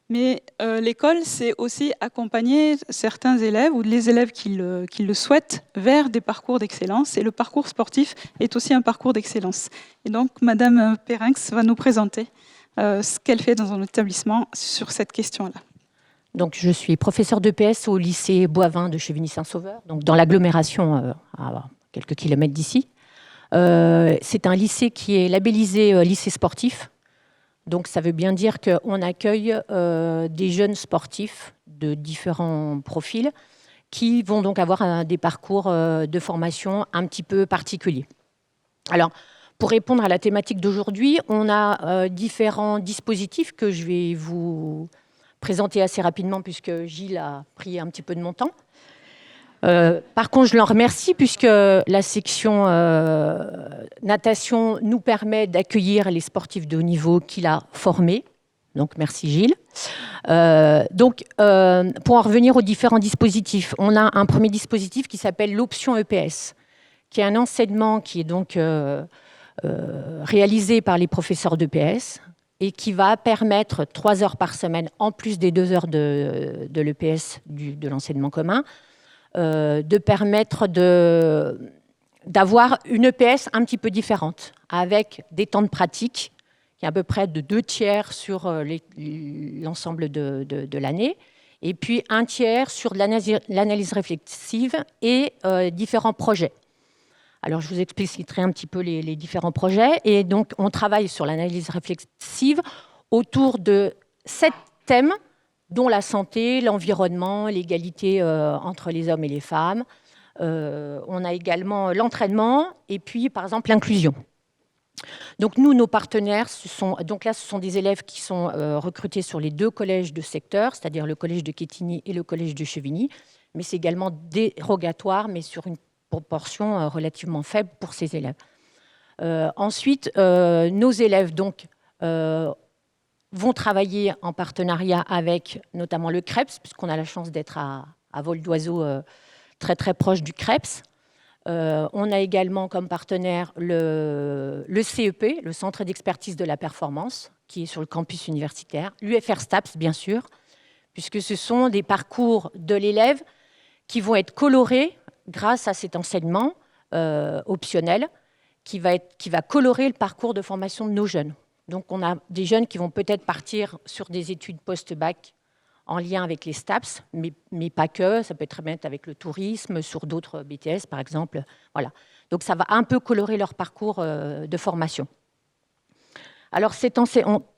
Mais l'école, c'est aussi accompagner certains élèves ou les élèves qui le souhaitent vers des parcours d'excellence. Et le parcours sportif est aussi un parcours d'excellence. Et donc, Madame Périnx va nous présenter ce qu'elle fait dans un établissement sur cette question-là. Donc, je suis professeure d'EPS au lycée Boivin de Chevigny-Saint-Sauveur, donc dans l'agglomération à quelques kilomètres d'ici. C'est un lycée qui est labellisé lycée sportif. Donc, ça veut bien dire qu'on accueille des jeunes sportifs de différents profils qui vont donc avoir des parcours de formation un petit peu particuliers. Alors, pour répondre à la thématique d'aujourd'hui, on a différents dispositifs que je vais vous présenter assez rapidement puisque Gilles a pris un petit peu de mon temps. Par contre, je l'en remercie puisque la section natation nous permet d'accueillir les sportifs de haut niveau qu'il a formés. Donc, merci Gilles. Pour en revenir aux différents dispositifs, on a un premier dispositif qui s'appelle l'option EPS, qui est un enseignement qui est donc réalisé par les professeurs d'EPS et qui va permettre 3 heures par semaine, en plus des 2 heures de l'EPS, de l'enseignement commun, de permettre d'avoir une EPS un petit peu différente, avec des temps de pratique, qui est à peu près de 2/3 sur l'ensemble de l'année, et puis 1/3 sur l'analyse réflexive et différents projets. Alors, je vous expliquerai un petit peu les différents projets. Et donc, on travaille sur l'analyse réflexive autour de 7 thèmes, dont la santé, l'environnement, l'égalité entre les hommes et les femmes. On a également l'entraînement et puis, par exemple, l'inclusion. Donc, nous, nos partenaires, ce sont des élèves qui sont recrutés sur les 2 collèges de secteur, c'est-à-dire le collège de Quetigny et le collège de Chevigny. Mais c'est également dérogatoire, mais sur une proportion relativement faible pour ces élèves. Ensuite, nos élèves donc, vont travailler en partenariat avec notamment le CREPS, puisqu'on a la chance d'être à vol d'oiseau très très proche du CREPS. On a également comme partenaire le CEP, le Centre d'expertise de la performance, qui est sur le campus universitaire, l'UFR STAPS bien sûr, puisque ce sont des parcours de l'élève qui vont être colorés grâce à cet enseignement optionnel qui va colorer le parcours de formation de nos jeunes. Donc, on a des jeunes qui vont peut-être partir sur des études post-bac en lien avec les STAPS, mais pas que. Ça peut être très bien avec le tourisme, sur d'autres BTS, par exemple. Voilà. Donc, ça va un peu colorer leur parcours de formation. Alors,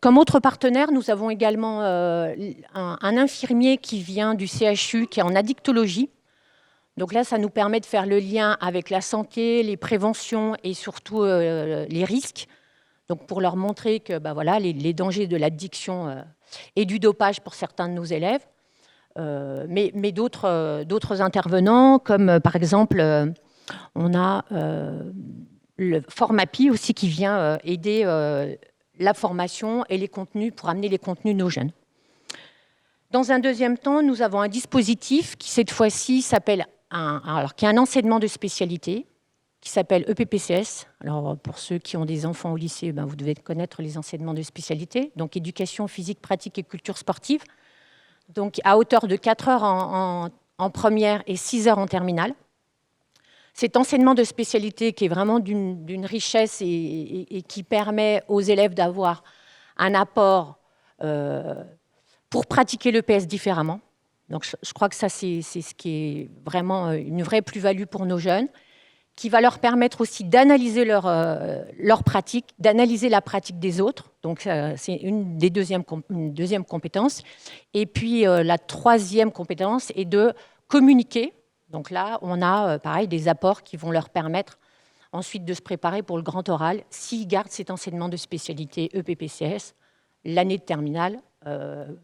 comme autre partenaire, nous avons également un infirmier qui vient du CHU, qui est en addictologie. Donc là, ça nous permet de faire le lien avec la santé, les préventions et surtout les risques. Donc pour leur montrer que les dangers de l'addiction et du dopage pour certains de nos élèves. Mais d'autres intervenants, comme par exemple, on a le Formapi aussi qui vient aider la formation et les contenus pour amener les contenus de nos jeunes. Dans un deuxième temps, nous avons un dispositif qui, cette fois-ci, qui est un enseignement de spécialité, qui s'appelle EPPCS. Alors, pour ceux qui ont des enfants au lycée, vous devez connaître les enseignements de spécialité. Donc, éducation physique, pratique et culture sportive. Donc, à hauteur de 4 heures en première et 6 heures en terminale. Cet enseignement de spécialité qui est vraiment d'une richesse et qui permet aux élèves d'avoir un apport pour pratiquer l'EPS différemment. Donc, je crois que ça, c'est ce qui est vraiment une vraie plus-value pour nos jeunes, qui va leur permettre aussi d'analyser leur pratique, d'analyser la pratique des autres. Donc, c'est une deuxième compétence. Et puis, la troisième compétence est de communiquer. Donc là, on a, pareil, des apports qui vont leur permettre ensuite de se préparer pour le grand oral, s'ils gardent cet enseignement de spécialité EPPCS, l'année de terminale,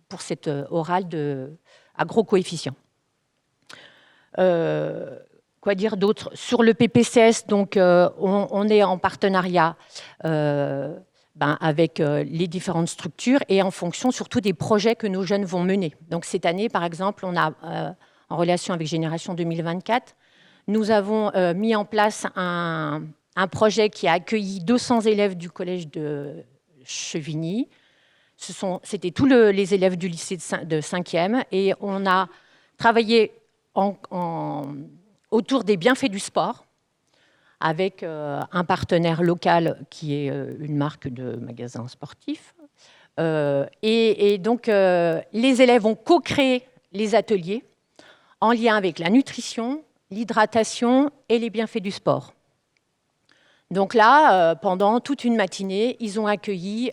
pour cet oral à gros coefficients. Quoi dire d'autre? Sur le PPCS, donc, on est en partenariat avec les différentes structures et en fonction surtout des projets que nos jeunes vont mener. Donc cette année, par exemple, on a, en relation avec Génération 2024, nous avons mis en place un projet qui a accueilli 200 élèves du collège de Chevigny. C'était tous les élèves du lycée de 5e et on a travaillé autour des bienfaits du sport avec un partenaire local qui est une marque de magasins sportifs. Et donc, les élèves ont co-créé les ateliers en lien avec la nutrition, l'hydratation et les bienfaits du sport. Donc là, pendant toute une matinée, ils ont accueilli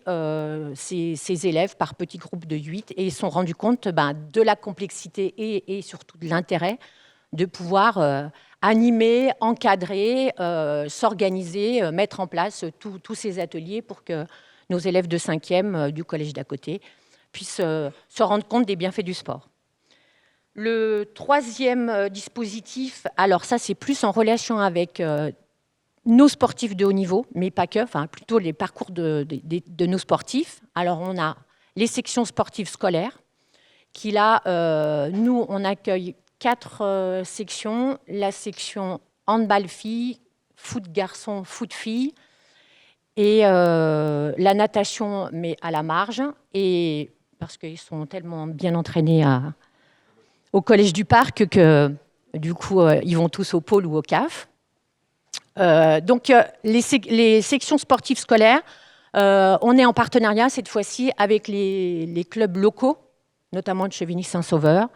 ces élèves par petits groupes de 8 et ils se sont rendus compte de la complexité et surtout de l'intérêt de pouvoir animer, encadrer, s'organiser, mettre en place tous ces ateliers pour que nos élèves de 5e du collège d'à côté puissent se rendre compte des bienfaits du sport. Le troisième dispositif, alors ça c'est plus en relation avec nos sportifs de haut niveau, mais pas que, enfin plutôt les parcours de nos sportifs. Alors on a les sections sportives scolaires, qui là, nous on accueille 4 sections, la section handball filles, foot garçons, foot filles, et la natation, mais à la marge, et parce qu'ils sont tellement bien entraînés au Collège du Parc que du coup, ils vont tous au pôle ou au CAF. Donc, les sections sportives scolaires, on est en partenariat cette fois-ci avec les clubs locaux, notamment de Chevigny-Saint-Sauveur.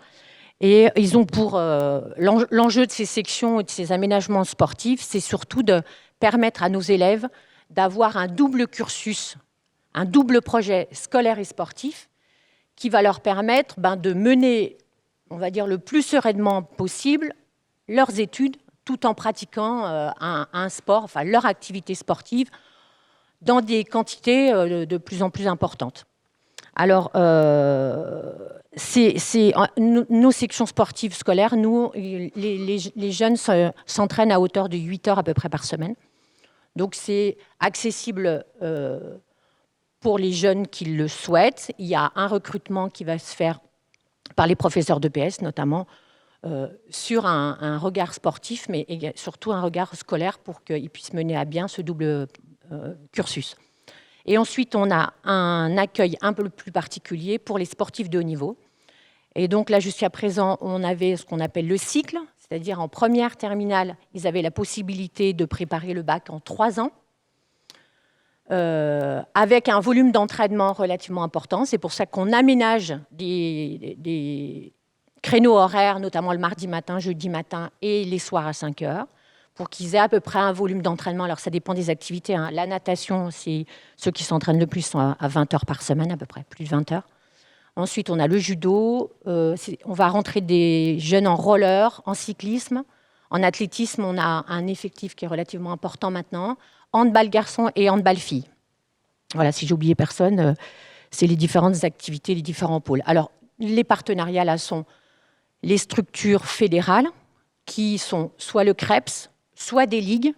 Et ils ont pour l'enjeu de ces sections et de ces aménagements sportifs, c'est surtout de permettre à nos élèves d'avoir un double cursus, un double projet scolaire et sportif qui va leur permettre de mener, on va dire, le plus sereinement possible leurs études tout en pratiquant un sport, enfin leur activité sportive, dans des quantités de plus en plus importantes. Alors, nos sections sportives scolaires, nous, les jeunes s'entraînent à hauteur de 8 heures à peu près par semaine. Donc, c'est accessible pour les jeunes qui le souhaitent. Il y a un recrutement qui va se faire par les professeurs d'EPS, notamment, sur un regard sportif, mais surtout un regard scolaire pour qu'ils puissent mener à bien ce double cursus. Et ensuite, on a un accueil un peu plus particulier pour les sportifs de haut niveau. Et donc là, jusqu'à présent, on avait ce qu'on appelle le cycle, c'est-à-dire en première terminale, ils avaient la possibilité de préparer le bac en 3 ans, avec un volume d'entraînement relativement important. C'est pour ça qu'on aménage des créneaux horaires, notamment le mardi matin, jeudi matin et les soirs à 5 heures, pour qu'ils aient à peu près un volume d'entraînement. Alors, ça dépend des activités. La natation, c'est ceux qui s'entraînent le plus sont à 20 heures par semaine, à peu près, plus de 20 heures. Ensuite, on a le judo. On va rentrer des jeunes en roller, en cyclisme. En athlétisme, on a un effectif qui est relativement important maintenant. Handball garçon et handball filles. Voilà, si j'ai oublié personne, c'est les différentes activités, les différents pôles. Alors, les partenariats, là, sont les structures fédérales, qui sont soit le CREPS, soit des ligues,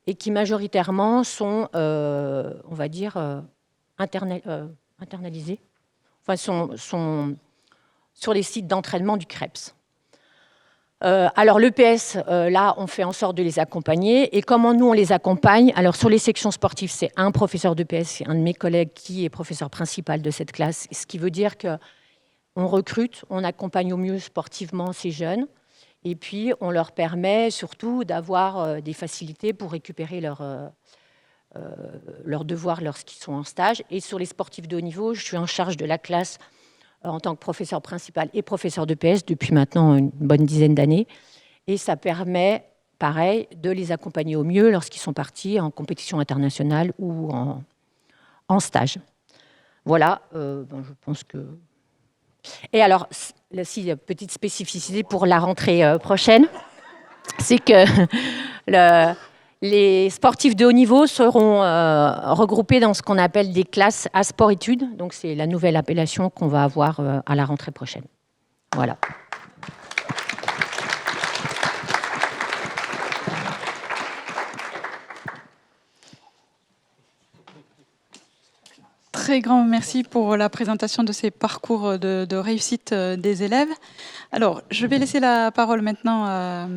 et qui majoritairement sont, on va dire, internalisées, enfin, sont sur les sites d'entraînement du CREPS. Alors l'EPS, là, on fait en sorte de les accompagner. Et comment nous, on les accompagne? Alors sur les sections sportives, c'est un professeur d'EPS, c'est un de mes collègues qui est professeur principal de cette classe, ce qui veut dire qu'on recrute, on accompagne au mieux sportivement ces jeunes. Et puis, on leur permet surtout d'avoir des facilités pour récupérer leurs devoirs lorsqu'ils sont en stage. Et sur les sportifs de haut niveau, je suis en charge de la classe en tant que professeur principal et professeur d'EPS depuis maintenant une bonne dizaine d'années. Et ça permet, pareil, de les accompagner au mieux lorsqu'ils sont partis en compétition internationale ou en stage. Voilà, je pense que... Et alors, là, si, petite spécificité pour la rentrée prochaine, c'est que les sportifs de haut niveau seront regroupés dans ce qu'on appelle des classes à sport-études. Donc, c'est la nouvelle appellation qu'on va avoir à la rentrée prochaine. Voilà. Très grand merci pour la présentation de ces parcours de réussite des élèves. Alors, je vais laisser la parole maintenant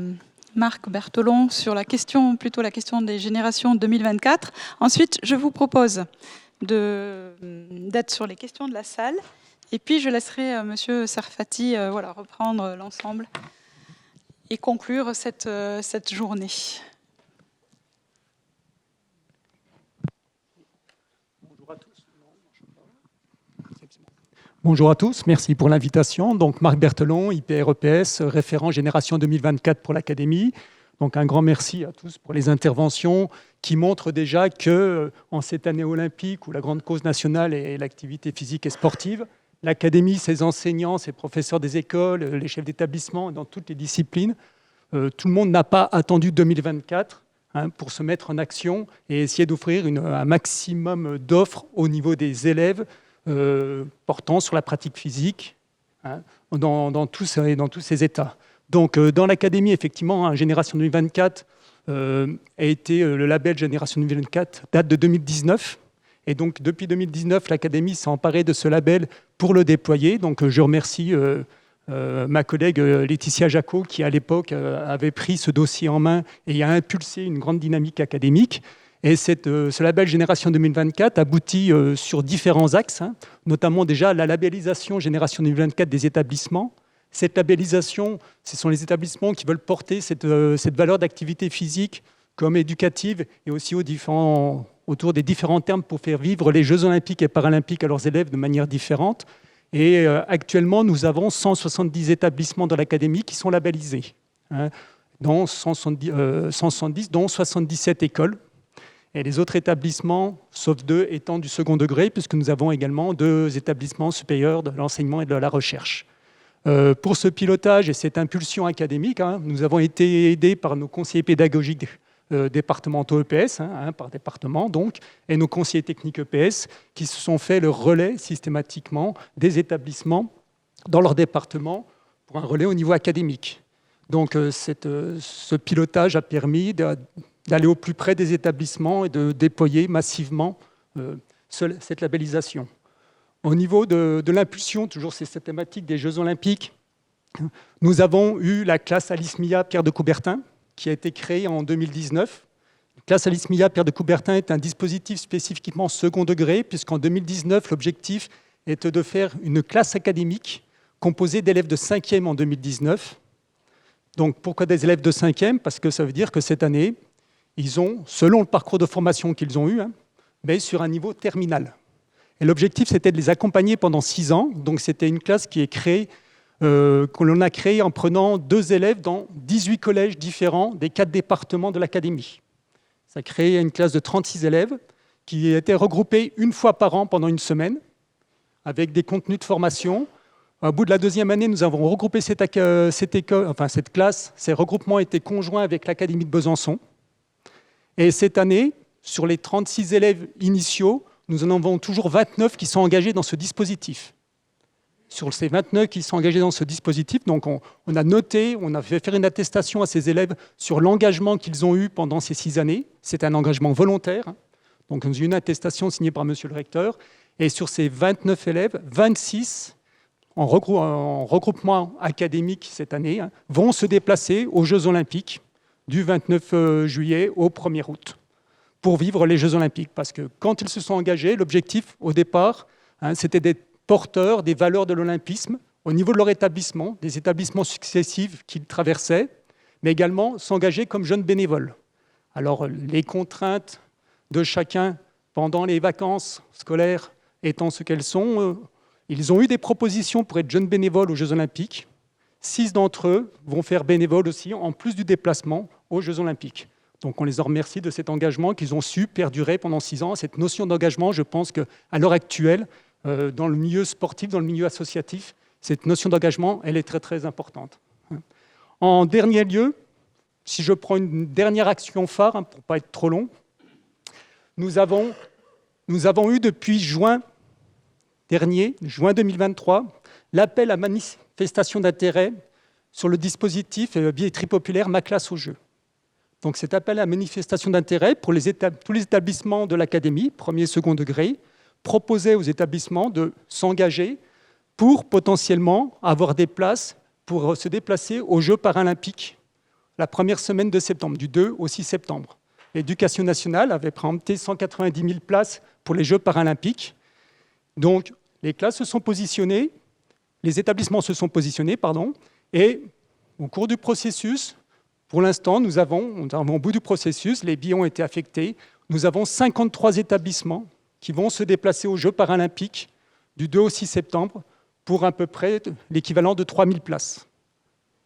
Marc Berthelon sur la question des générations 2024. Ensuite, je vous propose d'être sur les questions de la salle. Et puis, je laisserai Monsieur Serfati reprendre l'ensemble et conclure cette journée. Bonjour à tous, merci pour l'invitation. Donc Marc Berthelon, IPR-EPS, référent Génération 2024 pour l'Académie. Donc un grand merci à tous pour les interventions qui montrent déjà que en cette année olympique où la grande cause nationale est l'activité physique et sportive, l'Académie, ses enseignants, ses professeurs des écoles, les chefs d'établissement, dans toutes les disciplines, tout le monde n'a pas attendu 2024 pour se mettre en action et essayer d'offrir un maximum d'offres au niveau des élèves portant sur la pratique physique dans tous ces états. Donc dans l'Académie, effectivement, Génération 2024 a été le label Génération 2024 date de 2019. Et donc depuis 2019, l'Académie s'est emparée de ce label pour le déployer. Donc je remercie ma collègue Laetitia Jacot qui à l'époque avait pris ce dossier en main et a impulsé une grande dynamique académique. Et ce label Génération 2024 aboutit sur différents axes, notamment déjà la labellisation Génération 2024 des établissements. Cette labellisation, ce sont les établissements qui veulent porter cette valeur d'activité physique comme éducative et aussi autour des différents termes pour faire vivre les Jeux olympiques et paralympiques à leurs élèves de manière différente. Et actuellement, nous avons 170 établissements dans l'Académie qui sont labellisés, dont 170, dont 77 écoles. Et les autres établissements, sauf 2, étant du second degré, puisque nous avons également 2 établissements supérieurs de l'enseignement et de la recherche. Pour ce pilotage et cette impulsion académique, nous avons été aidés par nos conseillers pédagogiques départementaux EPS, par département donc, et nos conseillers techniques EPS, qui se sont fait le relais systématiquement des établissements dans leur département pour un relais au niveau académique. Donc ce pilotage a permis d'aller au plus près des établissements et de déployer massivement cette labellisation. Au niveau de l'impulsion, toujours cette thématique des Jeux olympiques, nous avons eu la classe Alice Mia Pierre de Coubertin, qui a été créée en 2019. La classe Alice Mia Pierre de Coubertin est un dispositif spécifiquement second degré, puisqu'en 2019, l'objectif était de faire une classe académique composée d'élèves de 5e en 2019. Donc pourquoi des élèves de 5e ? Parce que ça veut dire que cette année, ils ont, selon le parcours de formation qu'ils ont eu, mais sur un niveau terminal. Et l'objectif, c'était de les accompagner pendant 6 ans. Donc c'était une classe qui est créée, que l'on a créée en prenant 2 élèves dans 18 collèges différents des 4 départements de l'Académie. Ça a créé une classe de 36 élèves qui étaient regroupés une fois par an pendant une semaine, avec des contenus de formation. Au bout de la 2e année, nous avons regroupé cette classe. Ces regroupements étaient conjoints avec l'Académie de Besançon. Et cette année, sur les 36 élèves initiaux, nous en avons toujours 29 qui sont engagés dans ce dispositif. Sur ces 29 qui sont engagés dans ce dispositif, donc on a noté, on a fait faire une attestation à ces élèves sur l'engagement qu'ils ont eu pendant ces 6 années. C'est un engagement volontaire. Donc on a eu une attestation signée par monsieur le recteur. Et sur ces 29 élèves, 26 en regroupement académique cette année vont se déplacer aux Jeux olympiques du 29 juillet au 1er août pour vivre les Jeux olympiques. Parce que quand ils se sont engagés, l'objectif au départ, c'était d'être porteurs des valeurs de l'olympisme au niveau de leur établissement, des établissements successifs qu'ils traversaient, mais également s'engager comme jeunes bénévoles. Alors les contraintes de chacun pendant les vacances scolaires étant ce qu'elles sont, ils ont eu des propositions pour être jeunes bénévoles aux Jeux olympiques. 6 d'entre eux vont faire bénévole aussi, en plus du déplacement aux Jeux olympiques. Donc on les en remercie de cet engagement qu'ils ont su perdurer pendant 6 ans. Cette notion d'engagement, je pense qu'à l'heure actuelle, dans le milieu sportif, dans le milieu associatif, cette notion d'engagement, elle est très très importante. En dernier lieu, si je prends une dernière action phare, pour ne pas être trop long, nous avons eu depuis juin dernier, juin 2023, l'appel à manifestation d'intérêt sur le dispositif billetterie populaire Ma classe au jeu. Donc cet appel à manifestation d'intérêt pour tous les établissements de l'Académie, premier et second degré, proposait aux établissements de s'engager pour potentiellement avoir des places pour se déplacer aux Jeux paralympiques la première semaine de septembre, du 2 au 6 septembre. L'Éducation nationale avait préempté 190 000 places pour les Jeux paralympiques. Donc, les classes se sont positionnées, les établissements se sont positionnés, et au cours du processus, pour l'instant, nous avons au bout du processus, les billets ont été affectés. Nous avons 53 établissements qui vont se déplacer aux Jeux paralympiques du 2 au 6 septembre pour à peu près l'équivalent de 3 000 places.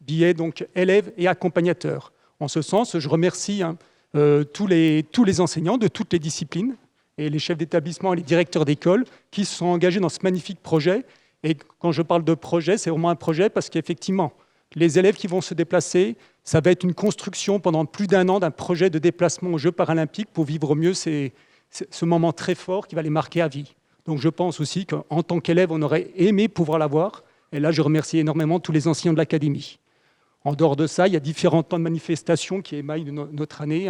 Billets donc élèves et accompagnateurs. En ce sens, je remercie tous les enseignants de toutes les disciplines et les chefs d'établissement et les directeurs d'école qui se sont engagés dans ce magnifique projet. Et quand je parle de projet, c'est vraiment un projet parce qu'effectivement, les élèves qui vont se déplacer, ça va être une construction pendant plus d'1 an d'un projet de déplacement aux Jeux paralympiques pour vivre au mieux ce moment très fort qui va les marquer à vie. Donc je pense aussi qu'en tant qu'élève, on aurait aimé pouvoir l'avoir. Et là, je remercie énormément tous les enseignants de l'académie. En dehors de ça, il y a différents temps de manifestation qui émaillent notre année.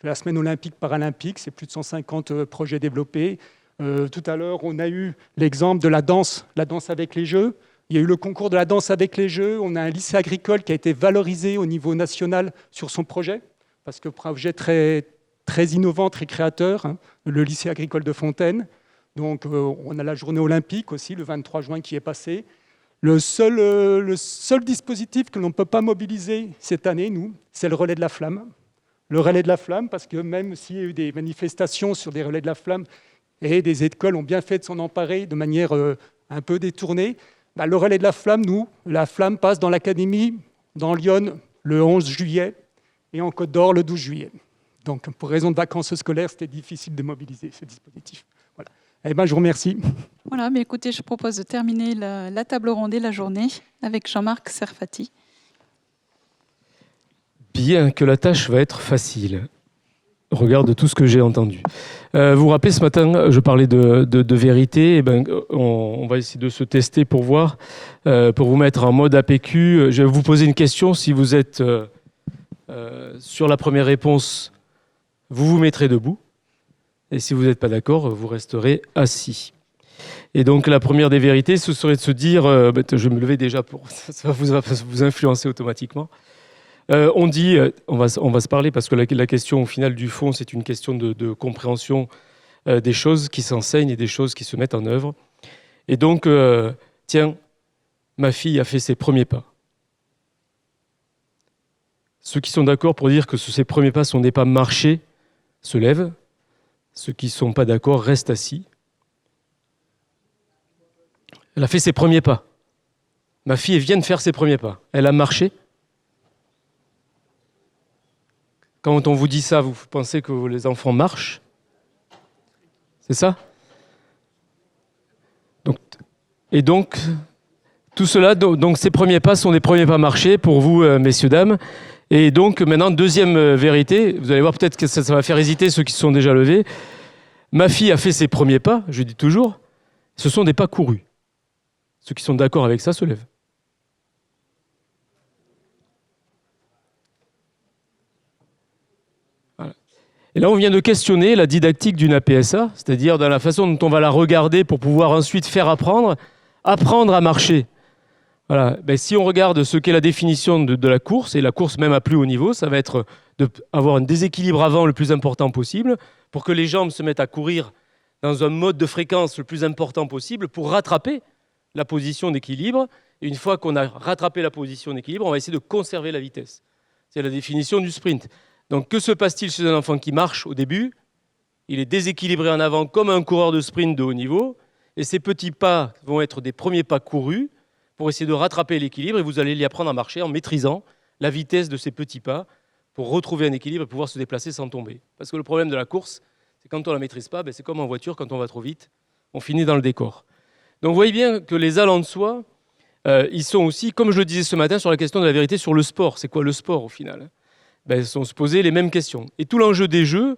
La semaine olympique-paralympique, c'est plus de 150 projets développés. Tout à l'heure, on a eu l'exemple de la danse avec les Jeux. Il y a eu le concours de la danse avec les Jeux. On a un lycée agricole qui a été valorisé au niveau national sur son projet, parce que projet très, très innovant, très créateur, le lycée agricole de Fontaine. Donc, on a la journée olympique aussi, le 23 juin qui est passé. Le seul dispositif que l'on ne peut pas mobiliser cette année, nous, c'est le relais de la flamme. Le relais de la flamme, parce que même s'il y a eu des manifestations sur des relais de la flamme et des écoles ont bien fait de s'en emparer de manière un peu détournée, le relais de la flamme, la flamme passe dans l'académie, dans Lyon, le 11 juillet et en Côte d'Or, le 12 juillet. Donc, pour raison de vacances scolaires, c'était difficile de mobiliser ce dispositif. Voilà. Je vous remercie. Voilà, mais écoutez, je propose de terminer la table ronde et la journée avec Jean-Marc Serfati. Bien que la tâche va être facile. Regarde tout ce que j'ai entendu. Vous vous rappelez, ce matin, je parlais de vérité. On va essayer de se tester pour voir, pour vous mettre en mode APQ. Je vais vous poser une question. Si vous êtes sur la première réponse, vous vous mettrez debout. Et si vous n'êtes pas d'accord, vous resterez assis. Et donc, la première des vérités, ce serait de se dire... je vais me lever déjà, ça va vous influencer automatiquement. On dit, on va se parler parce que la question au final du fond, c'est une question de compréhension des choses qui s'enseignent et des choses qui se mettent en œuvre. Et donc, tiens, ma fille a fait ses premiers pas. Ceux qui sont d'accord pour dire que ces premiers pas sont des pas marchés se lèvent. Ceux qui ne sont pas d'accord restent assis. Elle a fait ses premiers pas. Ma fille vient de faire ses premiers pas. Elle a marché. Quand on vous dit ça, vous pensez que les enfants marchent? C'est ça? Donc, tout cela, donc ces premiers pas sont des premiers pas marchés pour vous, messieurs, dames. Et donc, maintenant, deuxième vérité, vous allez voir peut-être que ça va faire hésiter ceux qui se sont déjà levés. Ma fille a fait ses premiers pas, je dis toujours, ce sont des pas courus. Ceux qui sont d'accord avec ça se lèvent. Voilà. Et là, on vient de questionner la didactique d'une APSA, c'est-à-dire dans la façon dont on va la regarder pour pouvoir ensuite faire apprendre à marcher. Voilà. Si on regarde ce qu'est la définition de la course, et la course même à plus haut niveau, ça va être d'avoir un déséquilibre avant le plus important possible pour que les jambes se mettent à courir dans un mode de fréquence le plus important possible pour rattraper la position d'équilibre. Et une fois qu'on a rattrapé la position d'équilibre, on va essayer de conserver la vitesse. C'est la définition du sprint. Donc que se passe-t-il chez un enfant qui marche au début? Il est déséquilibré en avant comme un coureur de sprint de haut niveau. Et ces petits pas vont être des premiers pas courus pour essayer de rattraper l'équilibre. Et vous allez y apprendre à marcher en maîtrisant la vitesse de ces petits pas pour retrouver un équilibre et pouvoir se déplacer sans tomber. Parce que le problème de la course, c'est quand on ne la maîtrise pas, c'est comme en voiture, quand on va trop vite, on finit dans le décor. Donc vous voyez bien que les allants de soi, ils sont aussi, comme je le disais ce matin, sur la question de la vérité sur le sport. C'est quoi le sport au final? Ils sont se poser les mêmes questions. Et tout l'enjeu des Jeux,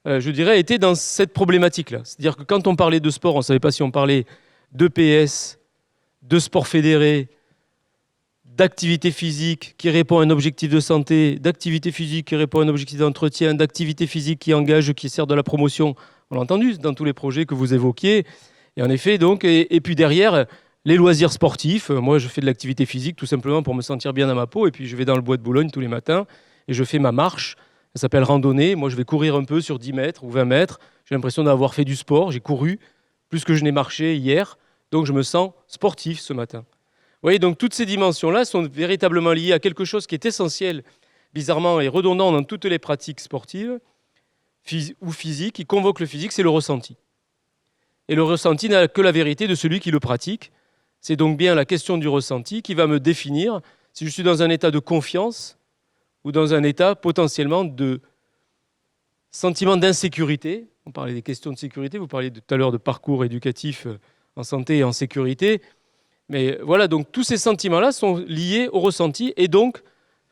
je dirais, était dans cette problématique-là. C'est-à-dire que quand on parlait de sport, on ne savait pas si on parlait d'EPS, de sport fédéré, d'activité physique qui répond à un objectif de santé, d'activité physique qui répond à un objectif d'entretien, d'activité physique qui engage, qui sert de la promotion. On l'a entendu dans tous les projets que vous évoquiez. Et en effet, donc, et puis derrière, Les loisirs sportifs, moi je fais de l'activité physique tout simplement pour me sentir bien dans ma peau, et puis je vais dans le bois de Boulogne tous les matins et je fais ma marche, ça s'appelle randonnée. Moi je vais courir un peu sur 10 mètres ou 20 mètres, j'ai l'impression d'avoir fait du sport, j'ai couru plus que je n'ai marché hier, donc je me sens sportif ce matin. Vous voyez, donc toutes ces dimensions-là sont véritablement liées à quelque chose qui est essentiel, bizarrement et redondant dans toutes les pratiques sportives ou physiques, qui convoque le physique, c'est le ressenti. Et le ressenti n'a que la vérité de celui qui le pratique. C'est donc bien la question du ressenti qui va me définir si je suis dans un état de confiance ou dans un état potentiellement de sentiment d'insécurité. On parlait des questions de sécurité, vous parliez tout à l'heure de parcours éducatif en santé et en sécurité. Mais voilà, donc tous ces sentiments-là sont liés au ressenti. Et donc,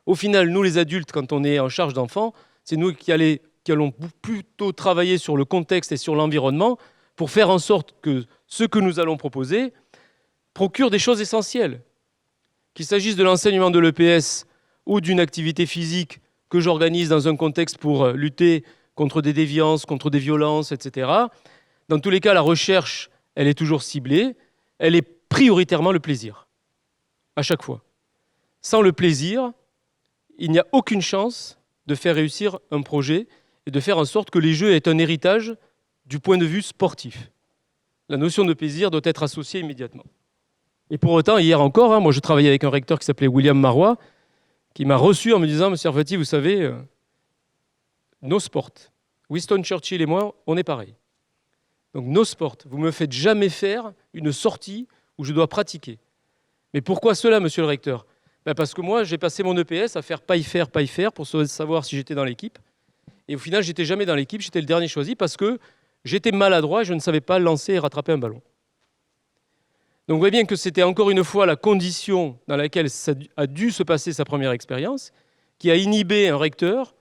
au final, nous les adultes, quand on est en charge d'enfants, c'est nous qui allons plutôt travailler sur le contexte et sur l'environnement pour faire en sorte que ce que nous allons proposer procure des choses essentielles. Qu'il s'agisse de l'enseignement de l'EPS ou d'une activité physique que j'organise dans un contexte pour lutter contre des déviances, contre des violences, etc. Dans tous les cas, la recherche, elle est toujours ciblée. Elle est prioritairement le plaisir, à chaque fois. Sans le plaisir, il n'y a aucune chance de faire réussir un projet et de faire en sorte que les jeux aient un héritage du point de vue sportif. La notion de plaisir doit être associée immédiatement. Et pour autant, hier encore, moi je travaillais avec un recteur qui s'appelait William Marois, qui m'a reçu en me disant « Monsieur Arfati, vous savez, no sport. Winston Churchill et moi, on est pareil. Donc no sport. Vous ne me faites jamais faire une sortie où je dois pratiquer. Mais pourquoi cela, monsieur le recteur ? Parce que moi, j'ai passé mon EPS à faire pas y faire pour savoir si j'étais dans l'équipe. Et au final, j'étais jamais dans l'équipe, j'étais le dernier choisi parce que j'étais maladroit et je ne savais pas lancer et rattraper un ballon. Donc vous voyez bien que c'était encore une fois la condition dans laquelle ça a dû se passer sa première expérience, qui a inhibé un recteur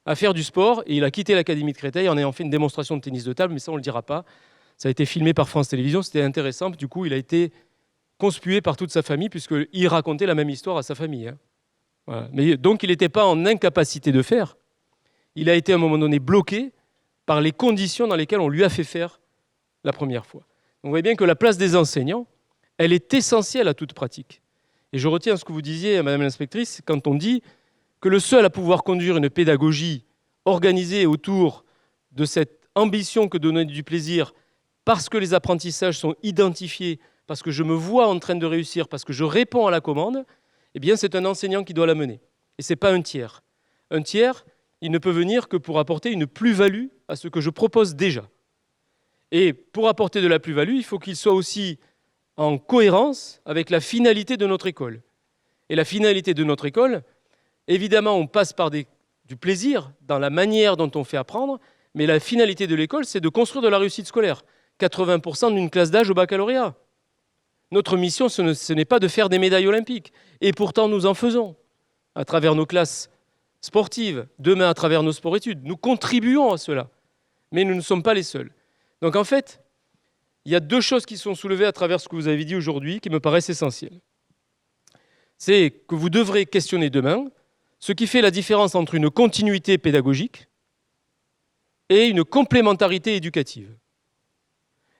à faire du sport, et il a quitté l'Académie de Créteil en ayant fait une démonstration de tennis de table, mais ça on ne le dira pas. Ça a été filmé par France Télévisions, c'était intéressant, du coup il a été conspué par toute sa famille, puisqu'il racontait la même histoire à sa famille. Voilà. Mais donc il n'était pas en incapacité de faire, il a été à un moment donné bloqué par les conditions dans lesquelles on lui a fait faire la première fois. Donc vous voyez bien que la place des enseignants, elle est essentielle à toute pratique. Et je retiens ce que vous disiez, Madame l'inspectrice, quand on dit que le seul à pouvoir conduire une pédagogie organisée autour de cette ambition que de donner du plaisir, parce que les apprentissages sont identifiés, parce que je me vois en train de réussir, parce que je réponds à la commande, eh bien c'est un enseignant qui doit la mener. Et ce n'est pas un tiers. Un tiers, il ne peut venir que pour apporter une plus-value à ce que je propose déjà. Et pour apporter de la plus-value, il faut qu'il soit aussi en cohérence avec la finalité de notre école. Et la finalité de notre école, évidemment, on passe par du plaisir dans la manière dont on fait apprendre, mais la finalité de l'école, c'est de construire de la réussite scolaire. 80% d'une classe d'âge au baccalauréat. Notre mission, ce n'est pas de faire des médailles olympiques. Et pourtant, nous en faisons, à travers nos classes sportives, demain à travers nos sports-études. Nous contribuons à cela, mais nous ne sommes pas les seuls. Donc en fait, il y a deux choses qui sont soulevées à travers ce que vous avez dit aujourd'hui qui me paraissent essentielles. C'est que vous devrez questionner demain ce qui fait la différence entre une continuité pédagogique et une complémentarité éducative.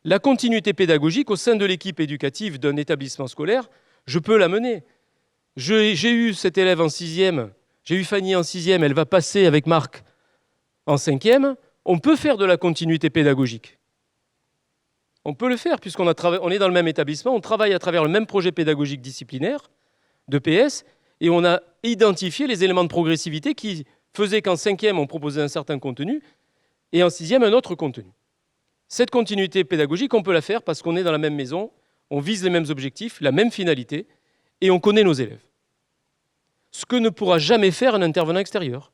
La continuité pédagogique au sein de l'équipe éducative d'un établissement scolaire, je peux la mener. J'ai eu cette élève en 6e, j'ai eu Fanny en 6e, elle va passer avec Marc en 5e. On peut faire de la continuité pédagogique. On peut le faire puisqu'on est dans le même établissement, on travaille à travers le même projet pédagogique disciplinaire d'EPS et on a identifié les éléments de progressivité qui faisaient qu'en 5e, on proposait un certain contenu et en 6e, un autre contenu. Cette continuité pédagogique, on peut la faire parce qu'on est dans la même maison, on vise les mêmes objectifs, la même finalité et on connaît nos élèves. Ce que ne pourra jamais faire un intervenant extérieur.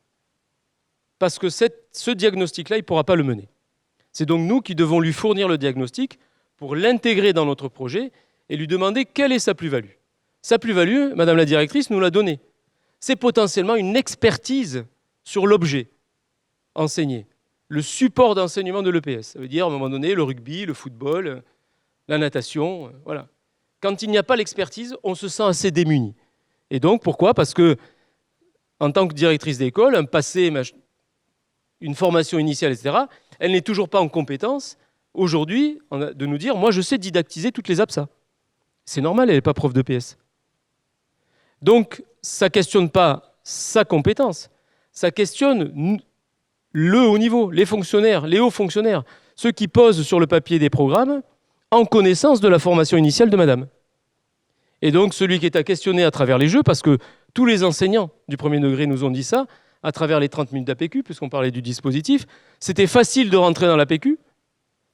Parce que ce diagnostic-là, il ne pourra pas le mener. C'est donc nous qui devons lui fournir le diagnostic pour l'intégrer dans notre projet et lui demander quelle est sa plus-value. Sa plus-value, Madame la directrice nous l'a donnée. C'est potentiellement une expertise sur l'objet enseigné, le support d'enseignement de l'EPS. Ça veut dire, à un moment donné, le rugby, le football, la natation, voilà. Quand il n'y a pas l'expertise, on se sent assez démuni. Et donc, pourquoi ? Parce que, en tant que directrice d'école, un passé, une formation initiale, etc., elle n'est toujours pas en compétence, aujourd'hui, de nous dire « moi, je sais didactiser toutes les APSA ». C'est normal, elle n'est pas prof de PS. Donc, ça ne questionne pas sa compétence, ça questionne le haut niveau, les fonctionnaires, les hauts fonctionnaires, ceux qui posent sur le papier des programmes en connaissance de la formation initiale de madame. Et donc, celui qui est à questionner à travers les jeux, parce que tous les enseignants du premier degré nous ont dit ça, à travers les 30 minutes d'APQ, puisqu'on parlait du dispositif, c'était facile de rentrer dans l'APQ,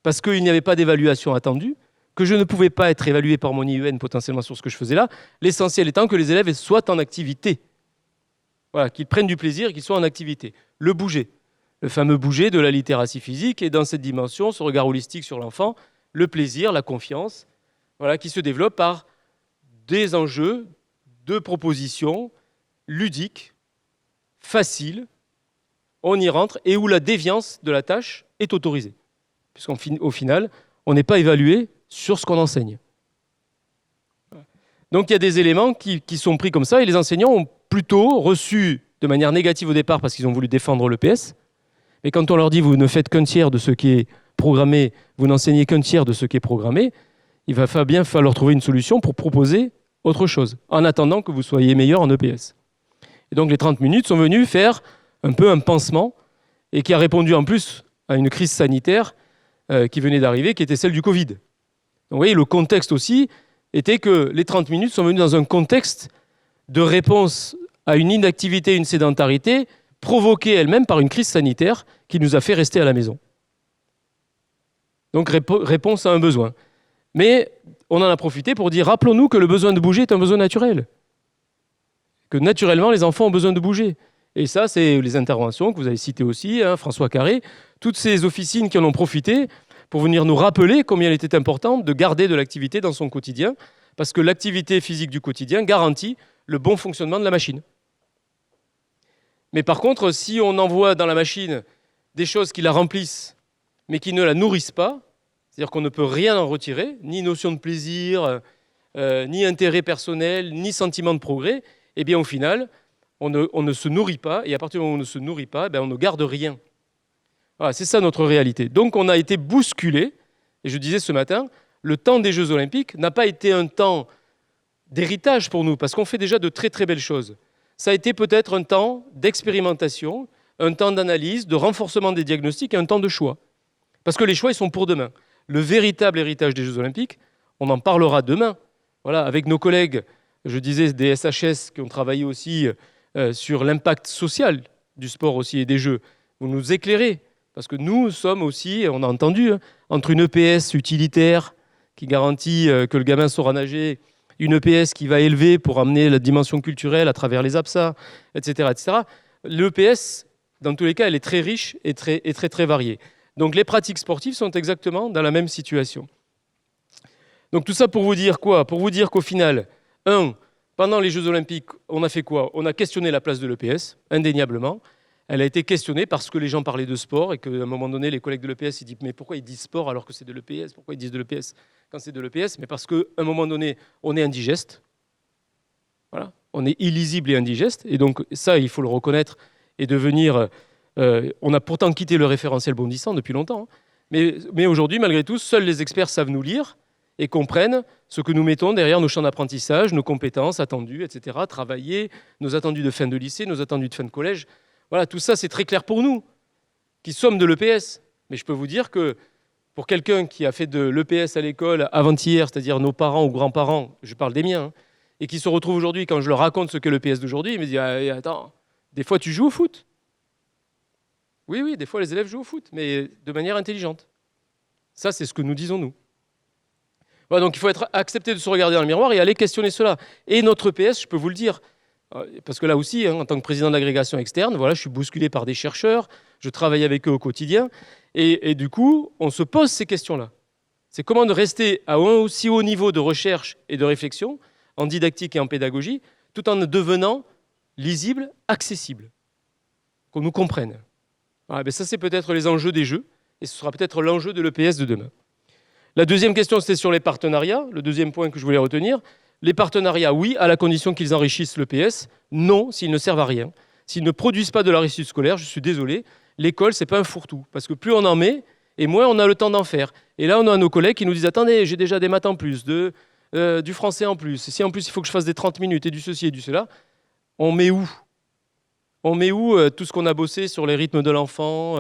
parce qu'il n'y avait pas d'évaluation attendue, que je ne pouvais pas être évalué par mon IEN potentiellement sur ce que je faisais là, l'essentiel étant que les élèves soient en activité. Voilà, qu'ils prennent du plaisir et qu'ils soient en activité. Le bouger, le fameux bouger de la littératie physique, et dans cette dimension, ce regard holistique sur l'enfant, le plaisir, la confiance, voilà, qui se développe par des enjeux de propositions ludiques, faciles, on y rentre, et où la déviance de la tâche est autorisée. Puisqu'au final, on n'est pas évalué sur ce qu'on enseigne. Donc il y a des éléments qui sont pris comme ça, et les enseignants ont plutôt reçu de manière négative au départ parce qu'ils ont voulu défendre le PS. Mais quand on leur dit vous ne faites qu'un tiers de ce qui est programmé, vous n'enseignez qu'un tiers de ce qui est programmé, il va bien falloir trouver une solution pour proposer autre chose, en attendant que vous soyez meilleur en EPS. Et donc les 30 minutes sont venus faire un peu un pansement, et qui a répondu en plus à une crise sanitaire qui venait d'arriver, qui était celle du Covid. Donc vous voyez, le contexte aussi était que les 30 minutes sont venues dans un contexte de réponse à une inactivité, une sédentarité, provoquée elle-même par une crise sanitaire qui nous a fait rester à la maison. Donc réponse à un besoin. Mais on en a profité pour dire, rappelons-nous que le besoin de bouger est un besoin naturel. Que naturellement, les enfants ont besoin de bouger. Et ça, c'est les interventions que vous avez citées aussi, hein, François Carré, toutes ces officines qui en ont profité pour venir nous rappeler combien il était important de garder de l'activité dans son quotidien, parce que l'activité physique du quotidien garantit le bon fonctionnement de la machine. Mais par contre, si on envoie dans la machine des choses qui la remplissent, mais qui ne la nourrissent pas, c'est-à-dire qu'on ne peut rien en retirer, ni notion de plaisir, ni intérêt personnel, ni sentiment de progrès, eh bien au final, on ne se nourrit pas, et à partir du moment où on ne se nourrit pas, on ne garde rien. Voilà, c'est ça notre réalité. Donc on a été bousculé, et je disais ce matin, le temps des Jeux Olympiques n'a pas été un temps d'héritage pour nous, parce qu'on fait déjà de très très belles choses. Ça a été peut-être un temps d'expérimentation, un temps d'analyse, de renforcement des diagnostics et un temps de choix. Parce que les choix, ils sont pour demain. Le véritable héritage des Jeux Olympiques, on en parlera demain. Voilà, avec nos collègues, je disais des SHS qui ont travaillé aussi sur l'impact social du sport aussi et des Jeux. Vous nous éclairez, parce que nous sommes aussi, on a entendu, entre une EPS utilitaire qui garantit que le gamin saura nager, une EPS qui va élever pour amener la dimension culturelle à travers les APSA, etc. etc. L'EPS, dans tous les cas, elle est très riche et très variée. Donc les pratiques sportives sont exactement dans la même situation. Donc tout ça pour vous dire quoi ? Pour vous dire qu'au final, pendant les Jeux Olympiques, on a fait quoi ? On a questionné la place de l'EPS, indéniablement. Elle a été questionnée parce que les gens parlaient de sport et qu'à un moment donné, les collègues de l'EPS, ils disent « Mais pourquoi ils disent sport alors que c'est de l'EPS ? Pourquoi ils disent de l'EPS quand c'est de l'EPS ?» Mais parce qu'à un moment donné, on est indigeste. Voilà. On est illisible et indigeste. Et donc ça, il faut le reconnaître et devenir... on a pourtant quitté le référentiel bondissant depuis longtemps. Mais aujourd'hui, malgré tout, seuls les experts savent nous lire et comprennent ce que nous mettons derrière nos champs d'apprentissage, nos compétences attendues, etc. Travailler, nos attendus de fin de lycée, nos attendus de fin de collège. Voilà, tout ça, c'est très clair pour nous, qui sommes de l'EPS. Mais je peux vous dire que pour quelqu'un qui a fait de l'EPS à l'école avant-hier, c'est-à-dire nos parents ou grands-parents, je parle des miens, et qui se retrouve aujourd'hui, quand je leur raconte ce qu'est l'EPS d'aujourd'hui, il me dit « Attends, des fois tu joues au foot ?» Oui, des fois les élèves jouent au foot, mais de manière intelligente. Ça, c'est ce que nous disons, nous. Voilà, donc il faut accepter de se regarder dans le miroir et aller questionner cela. Et notre EPS, je peux vous le dire, parce que là aussi, en tant que président de l'agrégation externe, voilà, je suis bousculé par des chercheurs, je travaille avec eux au quotidien, et du coup, on se pose ces questions-là. C'est comment de rester à un aussi haut niveau de recherche et de réflexion, en didactique et en pédagogie, tout en devenant lisible, accessible, qu'on nous comprenne. Voilà, ça, c'est peut-être les enjeux des Jeux, et ce sera peut-être l'enjeu de l'EPS de demain. La deuxième question, c'était sur les partenariats, le deuxième point que je voulais retenir. Les partenariats, oui, à la condition qu'ils enrichissent l'EPS. Non, s'ils ne servent à rien. S'ils ne produisent pas de la réussite scolaire, je suis désolé, l'école, c'est pas un fourre-tout. Parce que plus on en met, et moins on a le temps d'en faire. Et là, on a nos collègues qui nous disent « Attendez, j'ai déjà des maths en plus, de du français en plus, si en plus il faut que je fasse des 30 minutes et du ceci et du cela, on met où tout ce qu'on a bossé sur les rythmes de l'enfant,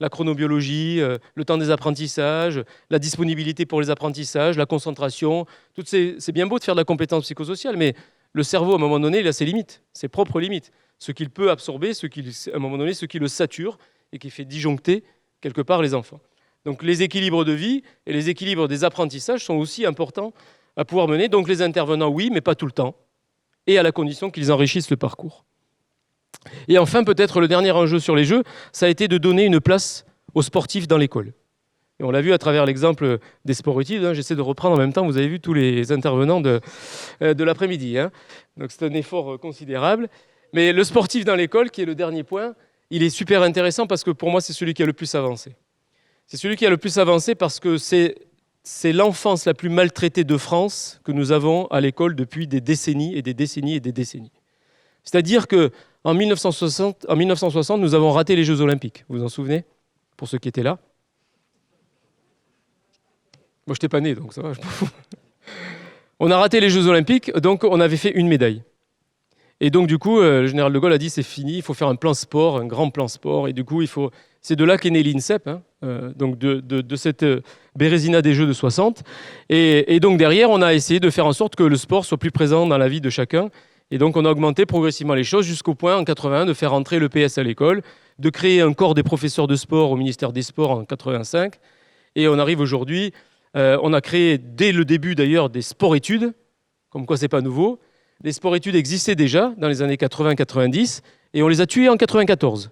la chronobiologie, le temps des apprentissages, la disponibilité pour les apprentissages, la concentration. C'est bien beau de faire de la compétence psychosociale, mais le cerveau, à un moment donné, il a ses limites, ses propres limites. Ce qu'il peut absorber, à un moment donné, ce qui le sature et qui fait disjoncter quelque part les enfants. Donc les équilibres de vie et les équilibres des apprentissages sont aussi importants à pouvoir mener. Donc les intervenants, oui, mais pas tout le temps, et à la condition qu'ils enrichissent le parcours. Et enfin, peut-être le dernier enjeu sur les Jeux, ça a été de donner une place aux sportifs dans l'école. Et on l'a vu à travers l'exemple des sports-études. Hein, j'essaie de reprendre en même temps, vous avez vu tous les intervenants de l'après-midi. Hein. Donc c'est un effort considérable. Mais le sportif dans l'école, qui est le dernier point, il est super intéressant parce que pour moi, c'est celui qui a le plus avancé. C'est celui qui a le plus avancé parce que c'est l'enfance la plus maltraitée de France que nous avons à l'école depuis des décennies et des décennies et des décennies. C'est-à-dire qu'en 1960, nous avons raté les Jeux Olympiques. Vous vous en souvenez? Pour ceux qui étaient là. Moi, je n'étais pas né, donc ça va. On a raté les Jeux Olympiques, donc on avait fait une médaille. Et donc, du coup, le général de Gaulle a dit c'est fini, il faut faire un plan sport, un grand plan sport. Et du coup, c'est de là qu'est né l'INSEP, hein, donc de cette Bérésina des Jeux de 60. Et donc, derrière, on a essayé de faire en sorte que le sport soit plus présent dans la vie de chacun. Et donc, on a augmenté progressivement les choses jusqu'au point, en 81, de faire entrer le PS à l'école, de créer un corps des professeurs de sport au ministère des Sports en 85. Et on arrive aujourd'hui, on a créé dès le début d'ailleurs des sports-études, comme quoi c'est pas nouveau. Les sports-études existaient déjà dans les années 80-90 et on les a tués en 94.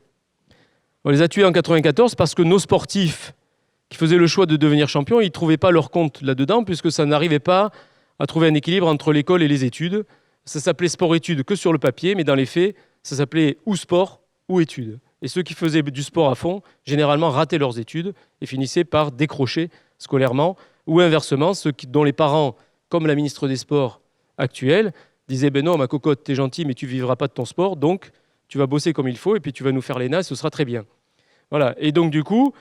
On les a tués en 94 parce que nos sportifs qui faisaient le choix de devenir champions, ils ne trouvaient pas leur compte là-dedans puisque ça n'arrivait pas à trouver un équilibre entre l'école et les études. Ça s'appelait sport-études que sur le papier, mais dans les faits, ça s'appelait ou sport ou études. Et ceux qui faisaient du sport à fond, généralement rataient leurs études et finissaient par décrocher scolairement, ou inversement, ceux dont les parents, comme la ministre des Sports actuelle, disaient « Ben non, ma cocotte, t'es gentil, mais tu vivras pas de ton sport, donc tu vas bosser comme il faut et puis tu vas nous faire l'ENA et ce sera très bien. » Voilà. Et donc du coup,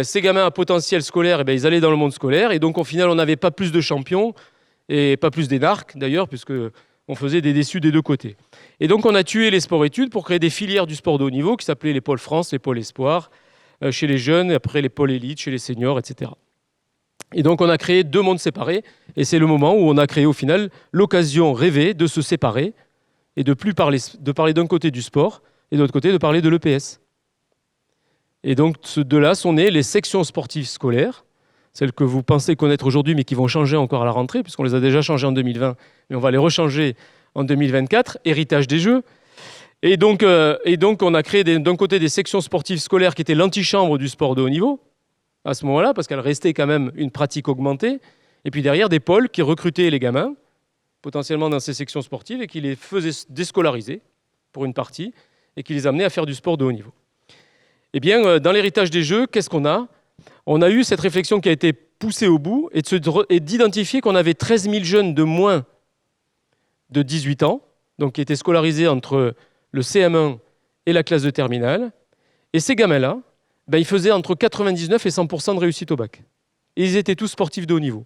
ces gamins à potentiel scolaire, ils allaient dans le monde scolaire et donc au final, on n'avait pas plus de champions et pas plus d'énarques d'ailleurs, puisque on faisait des déçus des deux côtés. Et donc on a tué les sports-études pour créer des filières du sport de haut niveau qui s'appelaient les pôles France, les pôles Espoir, chez les jeunes, et après les pôles élites, chez les seniors, etc. Et donc on a créé deux mondes séparés, et c'est le moment où on a créé au final l'occasion rêvée de se séparer et de parler d'un côté du sport et de l'autre côté de parler de l'EPS. Et donc de là sont nées les sections sportives scolaires, celles que vous pensez connaître aujourd'hui mais qui vont changer encore à la rentrée, puisqu'on les a déjà changées en 2020, mais on va les rechanger en 2024, héritage des Jeux. Et donc on a créé d'un côté des sections sportives scolaires qui étaient l'antichambre du sport de haut niveau, à ce moment-là, parce qu'elle restait quand même une pratique augmentée, et puis derrière des pôles qui recrutaient les gamins, potentiellement dans ces sections sportives, et qui les faisaient déscolariser, pour une partie, et qui les amenaient à faire du sport de haut niveau. Eh bien, dans l'héritage des Jeux, qu'est-ce qu'on a ? On a eu cette réflexion qui a été poussée au bout, et d'identifier qu'on avait 13 000 jeunes de moins de 18 ans, donc qui étaient scolarisés entre le CM1 et la classe de terminale, et ces gamins-là, ils faisaient entre 99 et 100% de réussite au bac. Et ils étaient tous sportifs de haut niveau.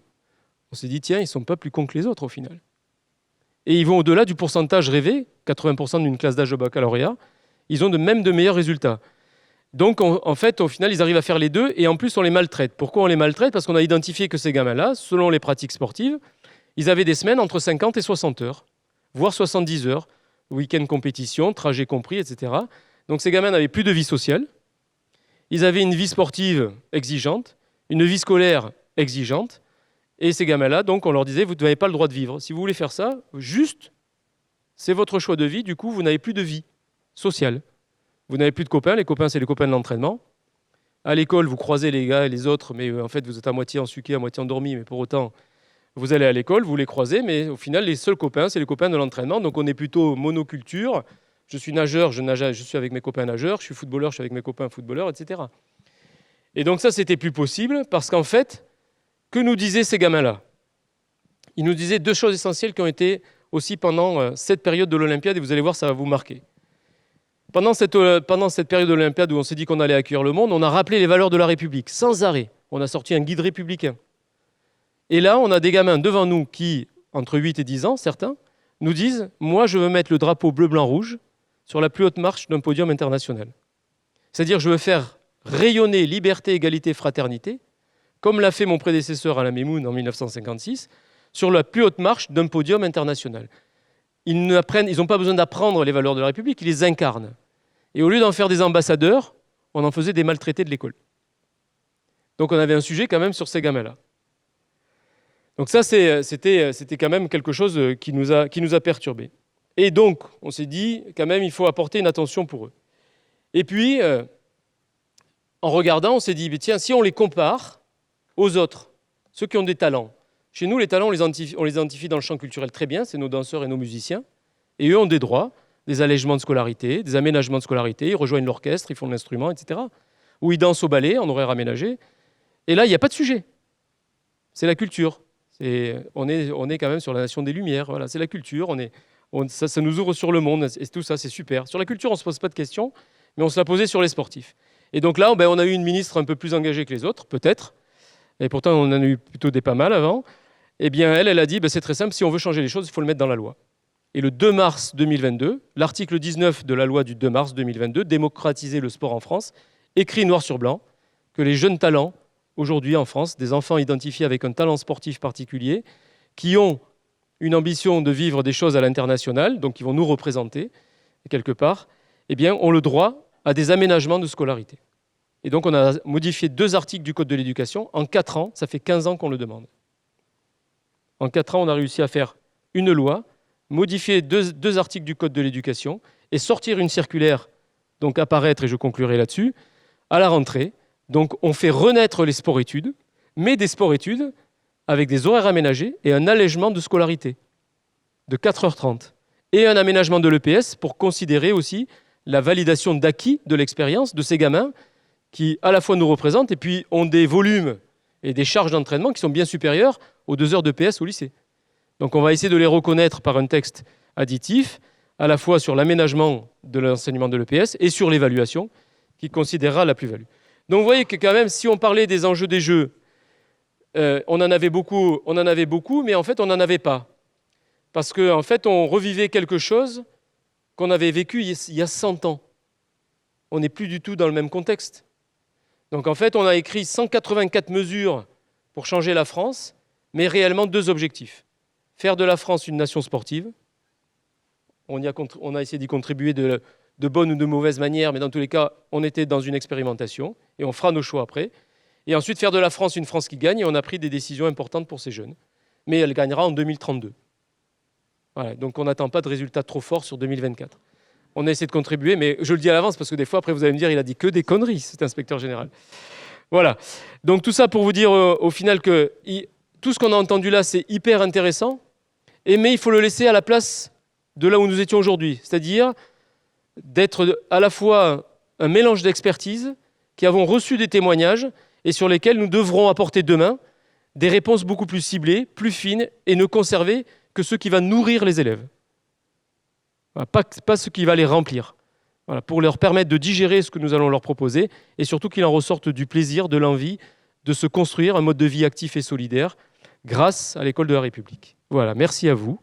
On s'est dit, tiens, ils ne sont pas plus cons que les autres au final. Et ils vont au-delà du pourcentage rêvé, 80% d'une classe d'âge au baccalauréat, ils ont même de meilleurs résultats. Donc en fait, au final, ils arrivent à faire les deux et en plus, on les maltraite. Pourquoi on les maltraite ? Parce qu'on a identifié que ces gamins-là, selon les pratiques sportives, ils avaient des semaines entre 50 et 60 heures, voire 70 heures, week-end compétition, trajet compris, etc. Donc ces gamins n'avaient plus de vie sociale. Ils avaient une vie sportive exigeante, une vie scolaire exigeante, et ces gamins-là, donc, on leur disait, vous n'avez pas le droit de vivre. Si vous voulez faire ça, juste, c'est votre choix de vie, du coup, vous n'avez plus de vie sociale. Vous n'avez plus de copains, les copains, c'est les copains de l'entraînement. À l'école, vous croisez les gars et les autres, mais en fait, vous êtes à moitié ensuqués, à moitié endormis, mais pour autant, vous allez à l'école, vous les croisez, mais au final, les seuls copains, c'est les copains de l'entraînement, donc on est plutôt monoculture. Je suis nageur, je suis avec mes copains nageurs, je suis footballeur, je suis avec mes copains footballeurs, etc. Et donc ça, c'était plus possible parce qu'en fait, que nous disaient ces gamins-là ? Ils nous disaient deux choses essentielles qui ont été aussi pendant cette période de l'Olympiade, et vous allez voir, ça va vous marquer. Pendant cette période de l'Olympiade où on s'est dit qu'on allait accueillir le monde, on a rappelé les valeurs de la République, sans arrêt. On a sorti un guide républicain. Et là, on a des gamins devant nous qui, entre 8 et 10 ans, certains, nous disent « Moi, je veux mettre le drapeau bleu, blanc, rouge sur la plus haute marche d'un podium international. » C'est-à-dire, je veux faire rayonner liberté, égalité, fraternité, comme l'a fait mon prédécesseur Alain Memoun en 1956, sur la plus haute marche d'un podium international. Ils n'ont pas besoin d'apprendre les valeurs de la République, ils les incarnent. Et au lieu d'en faire des ambassadeurs, on en faisait des maltraités de l'école. Donc on avait un sujet quand même sur ces gamins-là. Donc ça, c'était quand même quelque chose qui nous a perturbés. Et donc, on s'est dit, quand même, il faut apporter une attention pour eux. Et puis, en regardant, on s'est dit, tiens, si on les compare aux autres, ceux qui ont des talents. Chez nous, les talents, on les identifie dans le champ culturel très bien, c'est nos danseurs et nos musiciens. Et eux ont des droits, des allègements de scolarité, des aménagements de scolarité, ils rejoignent l'orchestre, ils font de l'instrument, etc. Ou ils dansent au ballet, en horaire aménagé. Et là, il n'y a pas de sujet. C'est la culture. On est quand même sur la nation des Lumières. Voilà, c'est la culture. Ça nous ouvre sur le monde. Et tout ça, c'est super. Sur la culture, on ne se pose pas de questions, mais on se l'a posé sur les sportifs. Et donc là, on a eu une ministre un peu plus engagée que les autres, peut-être. Et pourtant, on en a eu plutôt des pas mal avant. Eh bien, elle a dit, c'est très simple, si on veut changer les choses, il faut le mettre dans la loi. Et le 2 mars 2022, l'article 19 de la loi du 2 mars 2022, démocratiser le sport en France, écrit noir sur blanc que les jeunes talents, aujourd'hui en France, des enfants identifiés avec un talent sportif particulier, qui ont une ambition de vivre des choses à l'international, donc qui vont nous représenter quelque part, eh bien, ont le droit à des aménagements de scolarité. Et donc, on a modifié 2 articles du Code de l'éducation. En 4 ans, ça fait 15 ans qu'on le demande. En 4 ans, on a réussi à faire une loi, modifier 2 articles du Code de l'éducation et sortir une circulaire, donc apparaître, et je conclurai là-dessus, à la rentrée. Donc, on fait renaître les sports-études, mais des sports-études avec des horaires aménagés et un allègement de scolarité de 4h30. Et un aménagement de l'EPS pour considérer aussi la validation d'acquis de l'expérience de ces gamins qui, à la fois, nous représentent et puis ont des volumes et des charges d'entraînement qui sont bien supérieures aux 2 heures d'EPS au lycée. Donc, on va essayer de les reconnaître par un texte additif, à la fois sur l'aménagement de l'enseignement de l'EPS et sur l'évaluation qui considérera la plus-value. Donc, vous voyez que quand même, si on parlait des enjeux des Jeux, on en avait beaucoup, mais en fait, on n'en avait pas. Parce qu'en fait, on revivait quelque chose qu'on avait vécu il y a 100 ans. On n'est plus du tout dans le même contexte. Donc, en fait, on a écrit 184 mesures pour changer la France, mais réellement 2 objectifs. Faire de la France une nation sportive. On a essayé d'y contribuer de bonne ou de mauvaise manière, mais dans tous les cas, on était dans une expérimentation et on fera nos choix après. Et ensuite, faire de la France une France qui gagne, et on a pris des décisions importantes pour ces jeunes. Mais elle gagnera en 2032. Voilà, donc on n'attend pas de résultats trop forts sur 2024. On a essayé de contribuer, mais je le dis à l'avance, parce que des fois, après, vous allez me dire, il a dit que des conneries, cet inspecteur général. Voilà. Donc tout ça pour vous dire au final que tout ce qu'on a entendu là, c'est hyper intéressant, mais il faut le laisser à la place de là où nous étions aujourd'hui, c'est-à-dire d'être à la fois un mélange d'expertise qui avons reçu des témoignages et sur lesquels nous devrons apporter demain des réponses beaucoup plus ciblées, plus fines, et ne conserver que ce qui va nourrir les élèves. Voilà, pas ce qui va les remplir. Voilà, pour leur permettre de digérer ce que nous allons leur proposer, et surtout qu'il en ressorte du plaisir, de l'envie de se construire un mode de vie actif et solidaire grâce à l'école de la République. Voilà, merci à vous.